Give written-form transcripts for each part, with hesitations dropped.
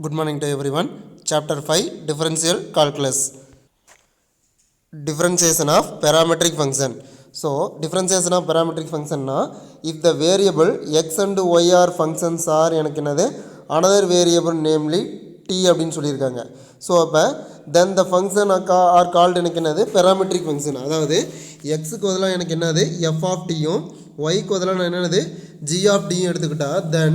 Good morning to everyone. Chapter 5 Differential Calculus. Differentiation of parametric function. So, differentiation of parametric function na if the variable x and y are functions are எனக்கு என்னது another variable namely t அப்படினு சொல்லிருக்காங்க. So, அப்ப then the function are called எனக்கு என்னது parametric function. அதாவது x க்கு பதிலா எனக்கு என்னது f of t யும் y க்கு பதிலா நான் என்னது g of t யும் எடுத்துக்கிட்டா then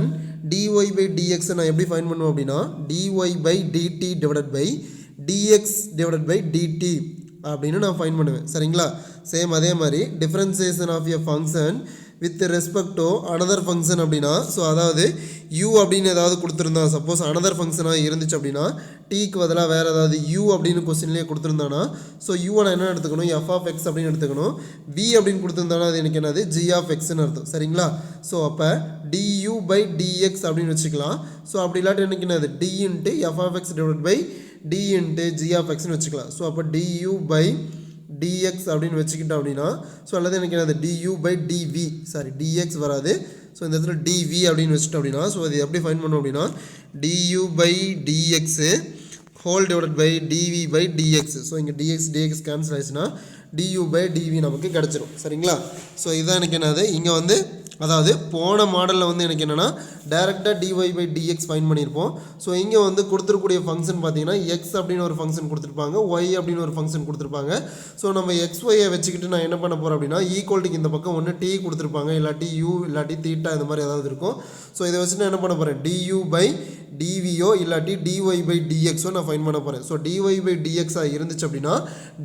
dy by dx நான் எப்படி ஃபைண்ட் பண்ணுவோம் அப்படின்னா dy by dt divided by dx divided by dt அப்படின்னு நான் ஃபைண்ட் பண்ணுவேன். சரிங்களா? சேம் அதே மாதிரி differentiation of a function with respect to another function அப்படின்னா ஸோ அதாவது u அப்படின்னு ஏதாவது கொடுத்துருந்தா சப்போஸ் அனதர் ஃபங்க்ஷனாக இருந்துச்சு அப்படின்னா டீக்கு பதிலாக வேறு ஏதாவது u அப்படின்னு கொஸ்டின்லேயே கொடுத்துருந்தானா ஸோ யூவை நான் என்ன எடுத்துக்கணும் எஃப் ஆஃப் எக்ஸ் அப்படின்னு எடுத்துக்கணும். v அப்படின்னு கொடுத்துருந்தானா அது எனக்கு என்னது g ஆஃப் எக்ஸ்ன்னு அர்த்தம். சரிங்களா? ஸோ அப்போ du by dx அப்படின்னு வச்சுக்கலாம். ஸோ அப்படி இல்லாட்டி எனக்கு என்னது d into f of x divide by d into g of எக்ஸ்ன்னு வச்சுக்கலாம். ஸோ அப்போ du by dx அப்படின்னு வச்சுக்கிட்டோம் அப்படின்னா ஸோ அல்லது எனக்கு என்னது du by dv sorry dx வராது. ஸோ இந்த இடத்துல dv அப்படின்னு வச்சுட்டோம் அப்படின்னா ஸோ அது எப்படி ஃபைண்ட் பண்ணோம் அப்படின்னா du by dx whole divided by dv by dx. So இங்கே dx கேன்சல் ஆயிடுச்சுன்னா du by dv நமக்கு கிடச்சிரும். சரிங்களா? ஸோ இதுதான் எனக்கு என்னது இங்கே வந்து அதாவது போன மாடலில் வந்து எனக்கு என்னென்னா டேரெக்டாக dy by dx ஃபைன் பண்ணியிருப்போம். ஸோ இங்கே வந்து கொடுத்துருக்கூடிய ஃபங்க்ஷன் பார்த்தீங்கன்னா எக்ஸ் அப்படின்னு ஒரு ஃபங்க்ஷன் கொடுத்துருப்பாங்க, ஒய் அப்படின்னு ஒரு ஃபங்க்ஷன் கொடுத்துருப்பாங்க. ஸோ நம்ம எக்ஸ் ஒய்யை வச்சுக்கிட்டு நான் என்ன பண்ண போகிறேன் அப்படின்னா ஈக்குவல்ட்டுக்கு இந்த பக்கம் ஒன்று டி கொடுத்துருப்பாங்க, இல்லாட்டி யூ இல்லாட்டி தீட்டா இந்த மாதிரி ஏதாவது இருக்கும். ஸோ இதை வச்சு நான் என்ன பண்ண போகிறேன் du by dvயோ இல்லாட்டி dy by dxோ நான் ஃபைன் பண்ண போகிறேன். ஸோ dy by dxஆ இருந்துச்சு அப்படின்னா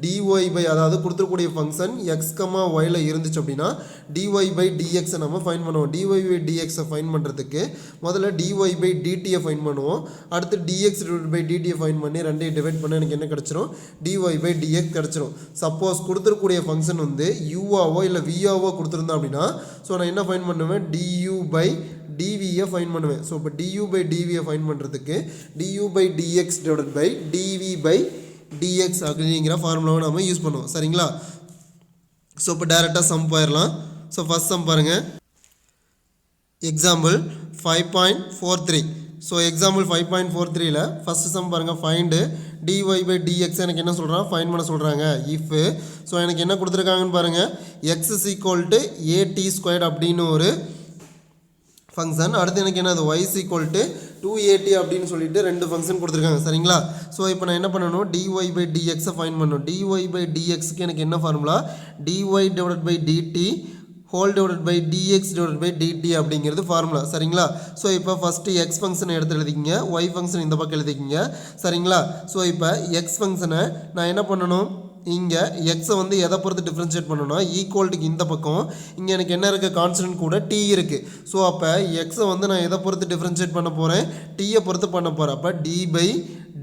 dy by அதாவது கொடுத்துருக்கூடிய ஃபங்க்ஷன் எக்ஸ் கமா ஒயில் இருந்துச்சு அப்படின்னா dy by dxை நம்ம ஃபைன் பண்ணுவோம். dy by dxஐ ஃபைன் பண்ணுறதுக்கு முதல்ல dy by dtயை ஃபைன் பண்ணுவோம். அடுத்து dx by dtயை ஃபைன் பண்ணி ரெண்டையும் டிவைட் பண்ண எனக்கு என்ன கிடச்சிரும் dy by dx கிடச்சிரும். சப்போஸ் கொடுத்துருக்கூடிய ஃபங்க்ஷன் வந்து யூஆவோ இல்லை விஆவோ கொடுத்துருந்தா அப்படின்னா ஸோ நான் என்ன ஃபைன் பண்ணுவேன் du by dvயை ஃபைன் பண்ணுவேன். ஸோ இப்போ du by dvயை ஃபைன் பண்ணுறதுக்கு du by dx divided by dv by dx அப்படிங்கிற ஃபார்முலாவை நம்ம யூஸ் பண்ணுவோம். சரிங்களா? ஸோ இப்போ டேரெக்டாக சம் போயிடலாம். ஸோ ஃபஸ்ட் சம் பாருங்கள், எக்ஸாம்பிள் 5.43. ஸோ எக்ஸாம்பிள் 5.43ல் ஃபஸ்ட்டு சம் பாருங்கள், ஃபைண்டு dy by dx எனக்கு என்ன சொல்கிறான் ஃபைன் பண்ண சொல்கிறாங்க. இஃப் ஸோ எனக்கு என்ன கொடுத்துருக்காங்கன்னு பாருங்கள் x is equal to at² அப்படின்னு ஒரு ஃபங்க்ஷன், அடுத்து எனக்கு என்னது y is equal to 2at அப்படின்னு சொல்லிட்டு ரெண்டு ஃபங்க்ஷன் கொடுத்துருக்காங்க. சரிங்களா? ஸோ இப்போ நான் என்ன பண்ணணும் dy by dxஐ ஃபைன் பண்ணணும். dy by dxக்கு எனக்கு என்ன formula dy divided by dt whole divided by dx divided by dt அப்படிங்கிறது ஃபார்முலா. சரிங்களா? ஸோ இப்போ ஃபஸ்ட்டு எக்ஸ் ஃபங்க்ஷனை எடுத்து எழுதிக்கிங்க, ஒய் ஃபங்க்ஷன் இந்த பக்கம் எழுதிக்கிங்க. சரிங்களா? ஸோ இப்போ எக்ஸ் ஃபங்க்ஷனை நான் என்ன பண்ணணும் இங்கே எக்ஸை வந்து எதை பொறுத்து டிஃப்ரென்ஷியேட் பண்ணணும்னா ஈக்குவல்ட்டுக்கு இந்த பக்கம் இங்கே எனக்கு என்ன இருக்குது கான்ஸ்டன்ட் கூட டி இருக்குது. ஸோ அப்போ எக்ஸை வந்து நான் எதை பொறுத்து டிஃப்ரென்ஷியேட் பண்ண போகிறேன் டீயை பொறுத்து பண்ண போகிறேன். அப்போ டி பை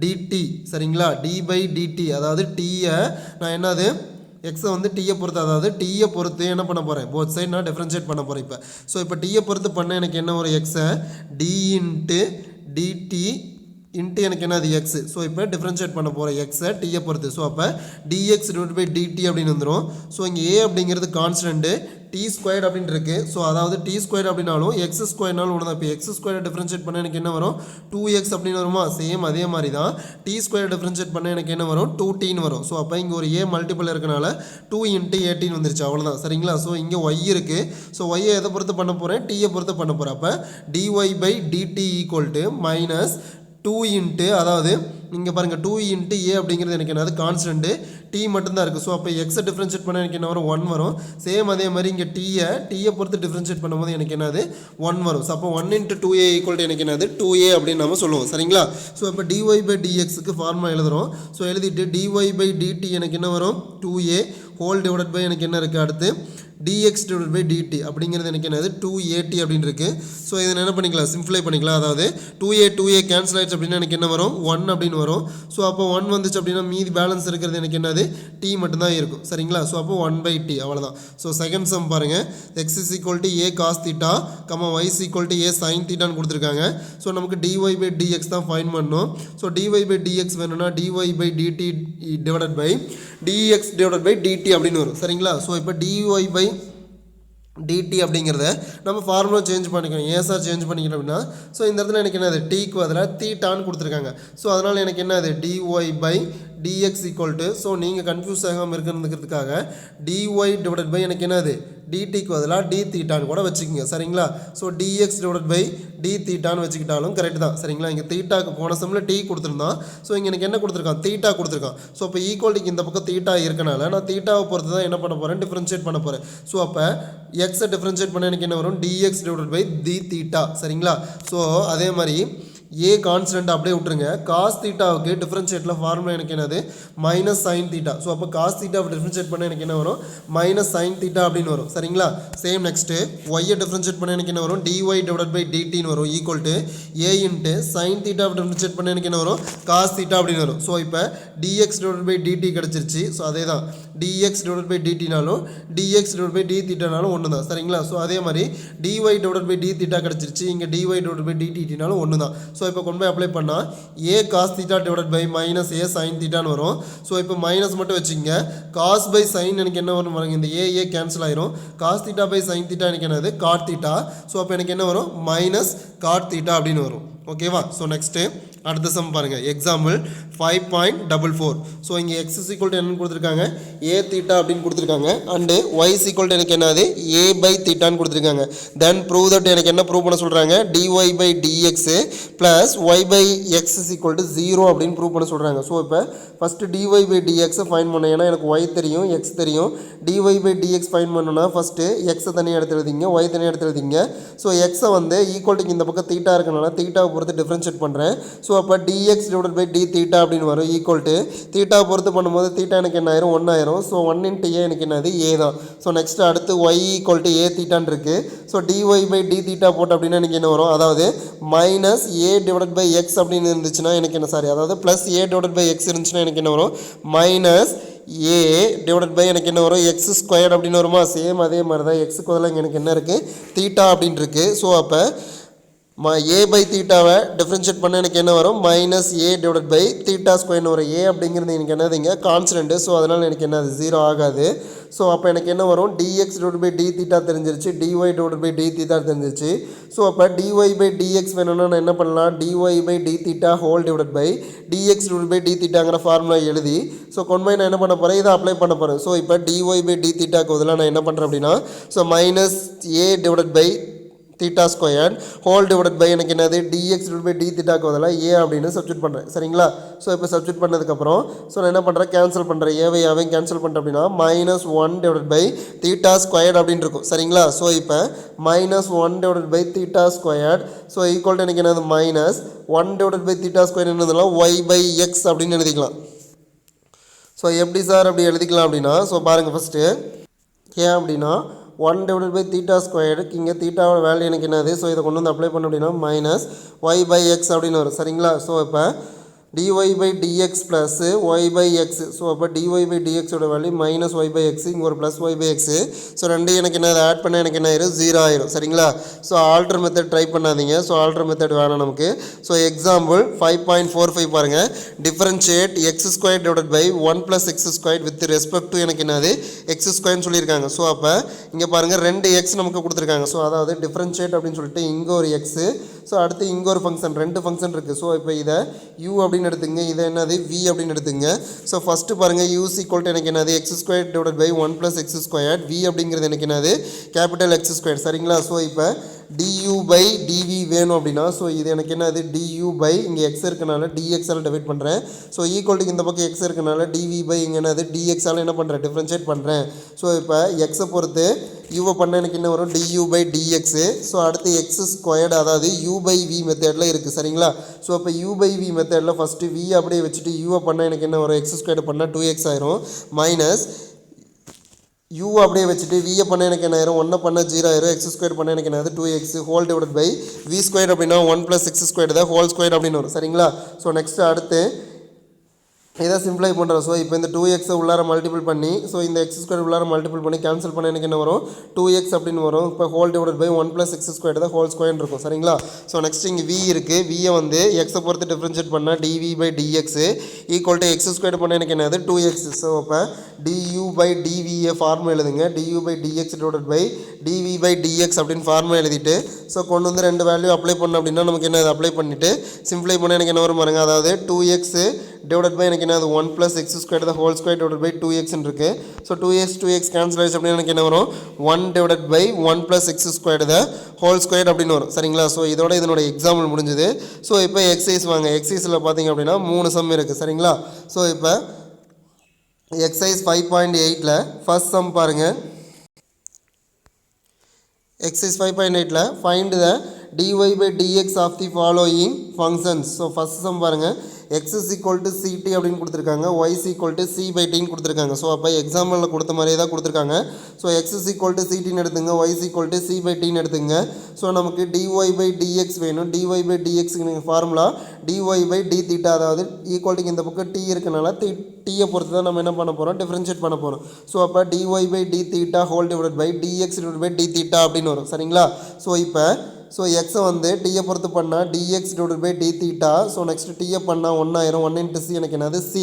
டிடி. சரிங்களா? டி பை டிடி அதாவது டீயை நான் என்னது எக்ஸை வந்து டீயை பொறுத்து அதாவது டீயை பொறுத்து என்ன பண்ண போகிறேன் போத் சைட் நான் டிஃப்ரென்ஷியேட் பண்ண போகிறேன். இப்போ ஸோ இப்போ டீயை பொறுத்து பண்ண எனக்கு என்ன ஒரு எக்ஸை டி இன்ட்டு டிடி இன்ட்டு எனக்கு என்னது எக்ஸு. ஸோ இப்போ டிஃப்ரென்ஷியேட் பண்ண போகிறேன் எக்ஸை டீயை பொறுத்து. ஸோ அப்போ டிஎக்ஸ் டிவைட் பை டிடி அப்படின்னு வந்துடும். ஸோ இங்கே ஏ அப்படிங்கிறது கான்ஸ்டன்ட்டு டி ஸ்கொயர்ட் அப்படின்னு இருக்குது. ஸோ அதாவது டி ஸ்கொயர்ட் அப்படின்னாலும் எக்ஸ் ஸ்கொயர்னாலும் ஒன்று தான். இப்போ எக்ஸ் ஸ்கொயர் டிஃப்ரென்ஷியேட் பண்ண எனக்கு என்ன வரும் 2x அப்படின்னு வருமா? சேம் அதே மாதிரி தான் டி ஸ்கொயர் டிஃப்ரென்ஷியேட் பண்ண எனக்கு என்ன வரும் 2tன்னு வரும். ஸோ அப்போ இங்கே ஒரு ஏ மல்டிபிள் இருக்கனால 2 இன்ட்டு 18 வந்துருச்சு, அவ்வளோதான். சரிங்களா? ஸோ இங்கே ஒய் இருக்குது. ஸோ ஒய்யை எதை பொறுத்து பண்ண போகிறேன் டீயை பொறுத்து பண்ண போகிறேன். அப்போ dy by dt equal to minus 2 into அதாவது இங்கே பாருங்கள் 2 இன்ட்டு ஏ அப்படிங்கிறது எனக்கு என்னது கான்ஸ்டன்ட்டு டி மட்டும்தான் இருக்குது. ஸோ அப்போ எக்ஸை டிஃப்ரென்ஷியேட் பண்ண எனக்கு என்ன வரும் 1 வரும். சேம் அதே மாதிரி இங்கே டீயை பொறுத்து டிஃப்ரென்ஷியேட் பண்ணும்போது எனக்கு என்னது 1 வரும். ஸோ அப்போ 1 இன்ட்டு 2a ஈக்குவல் டு எனக்கு என்னது 2a அப்படின்னு நம்ம சொல்லுவோம். சரிங்களா? ஸோ இப்போ dy by dxக்கு ஃபார்முலா எழுதுகிறோம். ஸோ எழுதிட்டு dy by dt எனக்கு என்ன வரும் 2a ஹோல் டிவைடட் பை எனக்கு என்ன இருக்குது அடுத்து dx divided by dt அப்படிங்கிறது எனக்கு என்னது 2at அப்படின்னு இருக்குது. ஸோ இதை என்ன பண்ணிக்கலாம் சிம்பிளை பண்ணிக்கலாம். அதாவது 2a கேன்சல் ஆயிடுச்சு அப்படின்னா எனக்கு என்ன வரும் 1 அப்படின்னு வரும். ஸோ அப்போ 1 வந்துச்சு அப்படின்னா மீதி பேலன்ஸ் இருக்கிறது எனக்கு என்னது t மட்டும்தான் இருக்கும். சரிங்களா? ஸோ அப்போ 1/t அவ்வளோதான். ஸோ செகண்ட் சம் பாருங்கள், x is equal to a cos theta, y is equal to a sin thetaன்னு கொடுத்துருக்காங்க. ஸோ நமக்கு dy by dx தான் ஃபைன் பண்ணணும். ஸோ dy by dx வேணும்னா dy by dt divided by dx divided by dt அப்படின்னு வரும். சரிங்களா? So இப்போ dy by dt அப்படிங்கிறத நம்ம ஃபார்முலா சேஞ்ச் பண்ணிக்கணும் ஏசார் சேஞ்ச் பண்ணிக்கணும் அப்படின்னா ஸோ இந்த இடத்துல எனக்கு என்னது டீக்கு பதிலாக தீட்டான்னு கொடுத்துருக்காங்க ஸோ அதனால் எனக்கு என்னது dy by dx equal to so நீங்கள் கன்ஃபியூஸ் ஆகாமல் இருக்கிறதுக்காக dy டிவைடட் பை எனக்கு என்னது dtக்கு பதிலாக d தீட்டான்னு கூட வச்சுக்கோங்க சரிங்களா so dx divided by d தீட்டான்னு வச்சுக்கிட்டாலும் கரெக்ட் தான் சரிங்களா இங்கே தீட்டாக்கு போன சம்மில் t கொடுத்துருந்தான் ஸோ இங்கே எனக்கு என்ன கொடுத்துருக்கான் தீட்டா கொடுத்துருக்கான் ஸோ இப்போ ஈக்குவல்ட்டிக்கு இந்த பக்கம் தீட்டா இருக்கனால நான் தீட்டாவை பொறுத்து தான் என்ன பண்ண போகிறேன் டிஃப்ரென்ஷியேட் பண்ண போகிறேன் ஸோ அப்போ எக்ஸை டிஃப்ரென்ஷியேட் பண்ண எனக்கு என்ன வரும் dx divided by d theta சரிங்களா ஸோ அதே மாதிரி ஏ கான்ஸ்டன்ட் அப்படியே விட்டுருங்க காஸ் தீட்டாவுக்கு டிஃப்ரென்ஷியேட்டில் ஃபார்முலா எனக்கு என்னது மைனஸ் சைன் தீட்டா ஸோ அப்போ காஸ் தீட்டாவை டிஃப்ரென்ஷியேட் பண்ண எனக்கு என்ன வரும் மைனஸ் சைன் தீட்டா அப்படின்னு வரும் சரிங்களா சேம் நெக்ஸ்ட்டு ஒய்யை டிஃப்ரென்ஷியேட் பண்ண எனக்கு என்ன வரும் dy டிவைடட் பை டிடின்னு வரும் equal to A into sine தீட்டாவை டிஃப்ரென்ஷியேட் பண்ண எனக்கு என்ன வரும் காஸ் தீட்டா அப்படின்னு வரும் ஸோ இப்போ dx டிவைடட் பை டிடி கிடச்சிருச்சு ஸோ அதே தான் dx டிவைடட் பை டிடினாலும் dx டிவைடட் பை டி தீட்டானாலும் ஒன்று தான் சரிங்களா ஸோ அதே மாதிரி dy divided by d theta கிடச்சிருச்சு இங்கே dy டிவைடட் பை டிடினாலும் ஒன்று தான் ஸோ இப்போ கொண்டு போய் அப்ளை பண்ணால் a cos theta divided by minus a sine தீட்டான்னு வரும் ஸோ இப்போ மைனஸ் மட்டும் வச்சுங்க காஸ் பை சைன் எனக்கு என்ன வரும் பாருங்க இந்த ஏ கேன்சல் ஆயிரும் cos theta by sin theta எனக்கு என்னது காட் தீட்டா ஸோ அப்போ எனக்கு என்ன வரும் மைனஸ் காட் தீட்டா அப்படின்னு வரும் ஓகேவா ஸோ நெக்ஸ்ட்டு அடுத்த சம் பாருங்கள் எக்ஸாம்பிள் 5.44 ஸோ இங்கே x ஈக்குவல் டு என்னன்னு கொடுத்துருக்காங்க ஏ தீட்டா அப்படின்னு கொடுத்துருக்காங்க அண்டு y ஈக்குவல் டு எனக்கு என்னது ஏ பை தீட்டான்னு கொடுத்துருக்காங்க தென் ப்ரூவ் தட் எனக்கு என்ன ப்ரூவ் பண்ண சொல்கிறாங்க dy by dx plus y by x equal to 0 அப்படின்னு ப்ரூவ் பண்ண சொல்கிறாங்க ஸோ இப்போ first dy by dx find பண்ண ஏன்னா எனக்கு y தெரியும் x தெரியும் dy பை dx ஃபைன் பண்ணணும்னா ஃபஸ்ட்டு எக்ஸை தனியாக எடுத்து எழுதிங்க y தனியாக எடுத்து எழுதிங்க ஸோ எக்ஸை வந்து ஈக்குவல் டு இந்த பக்கம் தீட்டா இருக்கனால தீட்டாவை பொறுத்து டிஃப்ரென்ஷியேட் பண்ணுறேன் ஸோ அப்போ dx divided by d theta அப்படின்னு வரும் ஈக்குவல் டு தீட்டா பொறுத்து பண்ணும்போது தீட்டா எனக்கு என்ன ஆயிரும் 1 ஆயிரும் ஸோ 1 இன்ட்டு ஏ எனக்கு என்னது ஏ தான் ஸோ நெக்ஸ்ட் அடுத்து y ஈக்குவல் டு ஏ தீட்டான்னு இருக்குது so dy by d theta போட்டு அப்படின்னா எனக்கு என்ன வரும் அதாவது minus a divided by x அப்படின்னு இருந்துச்சுன்னா எனக்கு என்ன சாரி அதாவது plus a divided by x இருந்துச்சுன்னா எனக்கு என்ன வரும் மைனஸ் ஏ டிவைடட் பை எனக்கு என்ன வரும் எக்ஸ் ஸ்கொயர் அப்படின்னு வருமா சேம் அதே மாதிரி தான் எக்ஸுக்கு பதிலாக எனக்கு என்ன இருக்குது தீட்டா அப்படின்னு இருக்குது ஸோ அப்போ ஏ பை தீட்டாவை டிஃப்ரென்ஷியேட் பண்ண எனக்கு என்ன வரும் minus a divided by theta ஸ்கொயர்னு வரும் ஏ அப்படிங்கிறது எனக்கு என்னதுங்க கான்ஸ்டன்ட்டு ஸோ அதனால் எனக்கு என்னது 0 ஆகாது ஸோ அப்போ எனக்கு என்ன வரும் dx divided by d theta தெரிஞ்சிருச்சு dy divided by d theta தெரிஞ்சிருச்சு ஸோ அப்போ dy பை dx வேணும்னா நான் என்ன பண்ணலாம் dy by d theta whole divided by dx divided by d தீட்டாங்கிற ஃபார்முலா எழுதி ஸோ கொண்டு போய் நான் என்ன பண்ண போகிறேன் இதை அப்ளை பண்ண போகிறேன் ஸோ இப்போ dy பை d தீட்டாக்கு பதிலாக நான் என்ன பண்ணுறேன் அப்படின்னா so minus a divided by theta square whole divided by எனக்கு என்னது dx டிவைட் பை d தீட்டாக்கு பதிலாக ஏ அப்படின்னு சப்ஸ்டியூட் பண்ணுறேன் சரிங்களா ஸோ இப்போ சப்ஸ்டியூட் பண்ணதுக்கப்புறம் ஸோ நான் என்ன பண்ணுறேன் கேன்சல் பண்ணுறேன் ஏவையாவையும் கேன்சல் பண்ணுறேன் அப்படின்னா minus 1 divide by theta square அப்படின்னு இருக்கும் சரிங்களா ஸோ இப்போ minus 1 divide by theta square so equal to எனக்கு என்னது minus 1 divide by theta square என்னதுலாம் ஒய் பை எக்ஸ் அப்படின்னு எழுதிக்கலாம் ஸோ எப்படி சார் அப்படி எழுதிக்கலாம் அப்படின்னா ஸோ பாருங்கள் ஃபஸ்ட்டு ஏன் அப்படின்னா 1 டிவைட் பை தீட்டா ஸ்கொயருக்கு இங்கே தீட்டாவோட வேல்யூ எனக்கு என்னது ஸோ இதை கொண்டு வந்து அப்ளை பண்ண அப்படின்னா மைனஸ் ஒய் பை எக்ஸ் அப்படின்னு வரும் சரிங்களா ஸோ இப்போ dy by dx plus y by x so அப்போ dy by dx ஓட value minus y by x இங்கே ஒரு plus y by x so ரெண்டு எனக்கு என்ன ஆட் பண்ண எனக்கு என்ன ஆயிரும் 0 ஆயிரும் சரிங்களா ஸோ ஆல்டர் மெத்தட் ட்ரை பண்ணாதீங்க ஸோ ஆல்டர் மெத்தட் வேணாம் நமக்கு ஸோ எக்ஸாம்பிள் 5.45 பாருங்கள் differentiate x square divided by 1 + x square with respect to எனக்கு என்னது எக்ஸ் ஸ்கொயர்னு சொல்லியிருக்காங்க ஸோ அப்போ இங்கே பாருங்கள் 2 எக்ஸ் நமக்கு கொடுத்துருக்காங்க ஸோ அதாவது டிஃபரன்ஷியேட் அப்படின்னு சொல்லிட்டு இங்கே ஒரு எக்ஸு ஸோ அடுத்து இங்கே ஒரு ஃபங்க்ஷன் 2 ஃபங்க்ஷன் இருக்குது ஸோ இப்போ இதை u அப்படின்னு எடுத்துங்க இதை என்னது v அப்படின்னு எடுத்துங்க ஸோ ஃபஸ்ட்டு பாருங்கள் u ஈக்குவல் டு எனக்கு என்னது x square divide by 1 + x square v அப்படிங்கிறது எனக்கு என்னது கேபிட்டல் எக்ஸ் ஸ்கொயர் சரிங்களா ஸோ இப்போ du பை dv வேணும் அப்படின்னா ஸோ இது எனக்கு என்னது du பை இங்கே எக்ஸ் இருக்கனால dxஆல் டிவைட் பண்ணுறேன் ஸோ ஈக்குவல் டு இந்த பக்கம் எக்ஸ் இருக்கனால dv பை இங்கே என்னது dxஆல் என்ன பண்ணுறேன் டிஃப்ரென்ஷியேட் பண்ணுறேன் ஸோ இப்போ எக்ஸை பொறுத்து யூவை பண்ண எனக்கு என்ன வரும் du பை dx ஸோ அடுத்து எக்ஸ் ஸ்கொயர்டு அதாவது u பை v மெத்தடில் இருக்குது சரிங்களா ஸோ அப்போ u பை v மெத்தடில் ஃபஸ்ட்டு v அப்படியே வச்சுட்டு யூவை பண்ண எனக்கு என்ன வரும் எக்ஸ் ஸ்கொயர்டு பண்ணால் 2x ஆயிரும் மைனஸ் u அப்படியே வச்சுட்டு v பண்ண எனக்கு என்ன ஆயிரும் 1 பண்ண 0 ஆயிரும் எக்ஸ் ஸ்கொயர் பண்ண எனக்கு என்னது 2x whole divide by v square அப்படின்னா 1 + x ஸ்கொயர் தான் ஹோல் ஸ்கொயர் அப்படின்னு வரும் சரிங்களா ஸோ நெக்ஸ்ட் அடுத்து இதை சிம்ப்ளை பண்ணுறோம். ஸோ இப்போ இந்த 2x உள்ளார மல்டிபிள் பண்ணி ஸோ இந்த எக்ஸ் ஸ்கொயர் உள்ளார மல்டிபிள் பண்ணி கேன்சல் பண்ண எனக்கு என்ன வரும் 2x அப்படின்னு வரும். இப்போ whole divided by 1 + x square தான் ஹோல் ஸ்கொயர் இருக்கும் சரிங்களா. ஸோ நெக்ஸ்ட் இங்கே v இருக்குது. வியை வந்து எக்ஸை பொறுத்து டிஃப்ரென்ஷியேட் பண்ணால் dv/dx equal to x square பண்ண எனக்கு என்னது 2x. ஸோ அப்போ du/dv ஃபார்முலா எழுதுங்க. du/dx டிவைடட் பை dv/dx அப்படின்னு ஃபார்முலா எழுதிட்டு ஸோ கொண்டு வந்து ரெண்டு வேல்யூ அப்ளை பண்ணோம் அப்படின்னா நமக்கு என்ன அப்ளை பண்ணிவிட்டு சிம்ப்ளை பண்ண எனக்கு என்ன வரும் பாருங்க. அதாவது 2x டிவைடட் பை எனக்கு என்ன 1 + x square the whole square divided by 2x இருக்குது. ஸோ 2x கேன்சல் ஆயிடுச்சு அப்படின்னு எனக்கு என்ன வரும் 1 divided by 1 + x square the whole square அப்படின்னு வரும் சரிங்களா. ஸோ இதோட இதனோட எக்ஸாம்பிள் முடிஞ்சுது. ஸோ இப்போ எக்ஸசைஸ் வாங்க. எக்ஸசைஸில் பார்த்தீங்க அப்படின்னா 3 சம் இருக்குது சரிங்களா. ஸோ இப்போ எக்ஸசைஸ் 5.8ல் ஃபர்ஸ்ட் சம் பாருங்கள். Exercise 5.8ல find the dy/dx of the following functions. So first sum பாருங்கள். x is equal to ct அப்படின்னு கொடுத்துருக்காங்க. y is equal to c/t கொடுத்துருக்காங்க. ஸோ அப்போ எக்ஸாம்பிளில் கொடுத்த மாதிரியே தான் கொடுத்துருக்காங்க. So x is equal to ct எடுத்துங்க, y is equal to c/t எடுத்துங்க. ஸோ நமக்கு dy/dx வேணும். dy/dx ஃபார்முலா dy/dθ, அதாவது ஈக்குவல்ட்டுக்கு இந்த பக்கம் t இருக்கனால டீயை பொறுத்து தான் நம்ம என்ன பண்ண போகிறோம் டிஃப்ரென்ஷியேட் பண்ண போகிறோம். ஸோ அப்போ dy/dθ whole divided by dx/dθ அப்படின்னு வரும் சரிங்களா. ஸோ இப்போ எக்ஸை வந்து டீயை பொறுத்து பண்ணால் dx/dθ. ஸோ நெக்ஸ்ட் டீயை பண்ணால் 1 ஆயிரும். 1 × c எனக்கு என்னது c.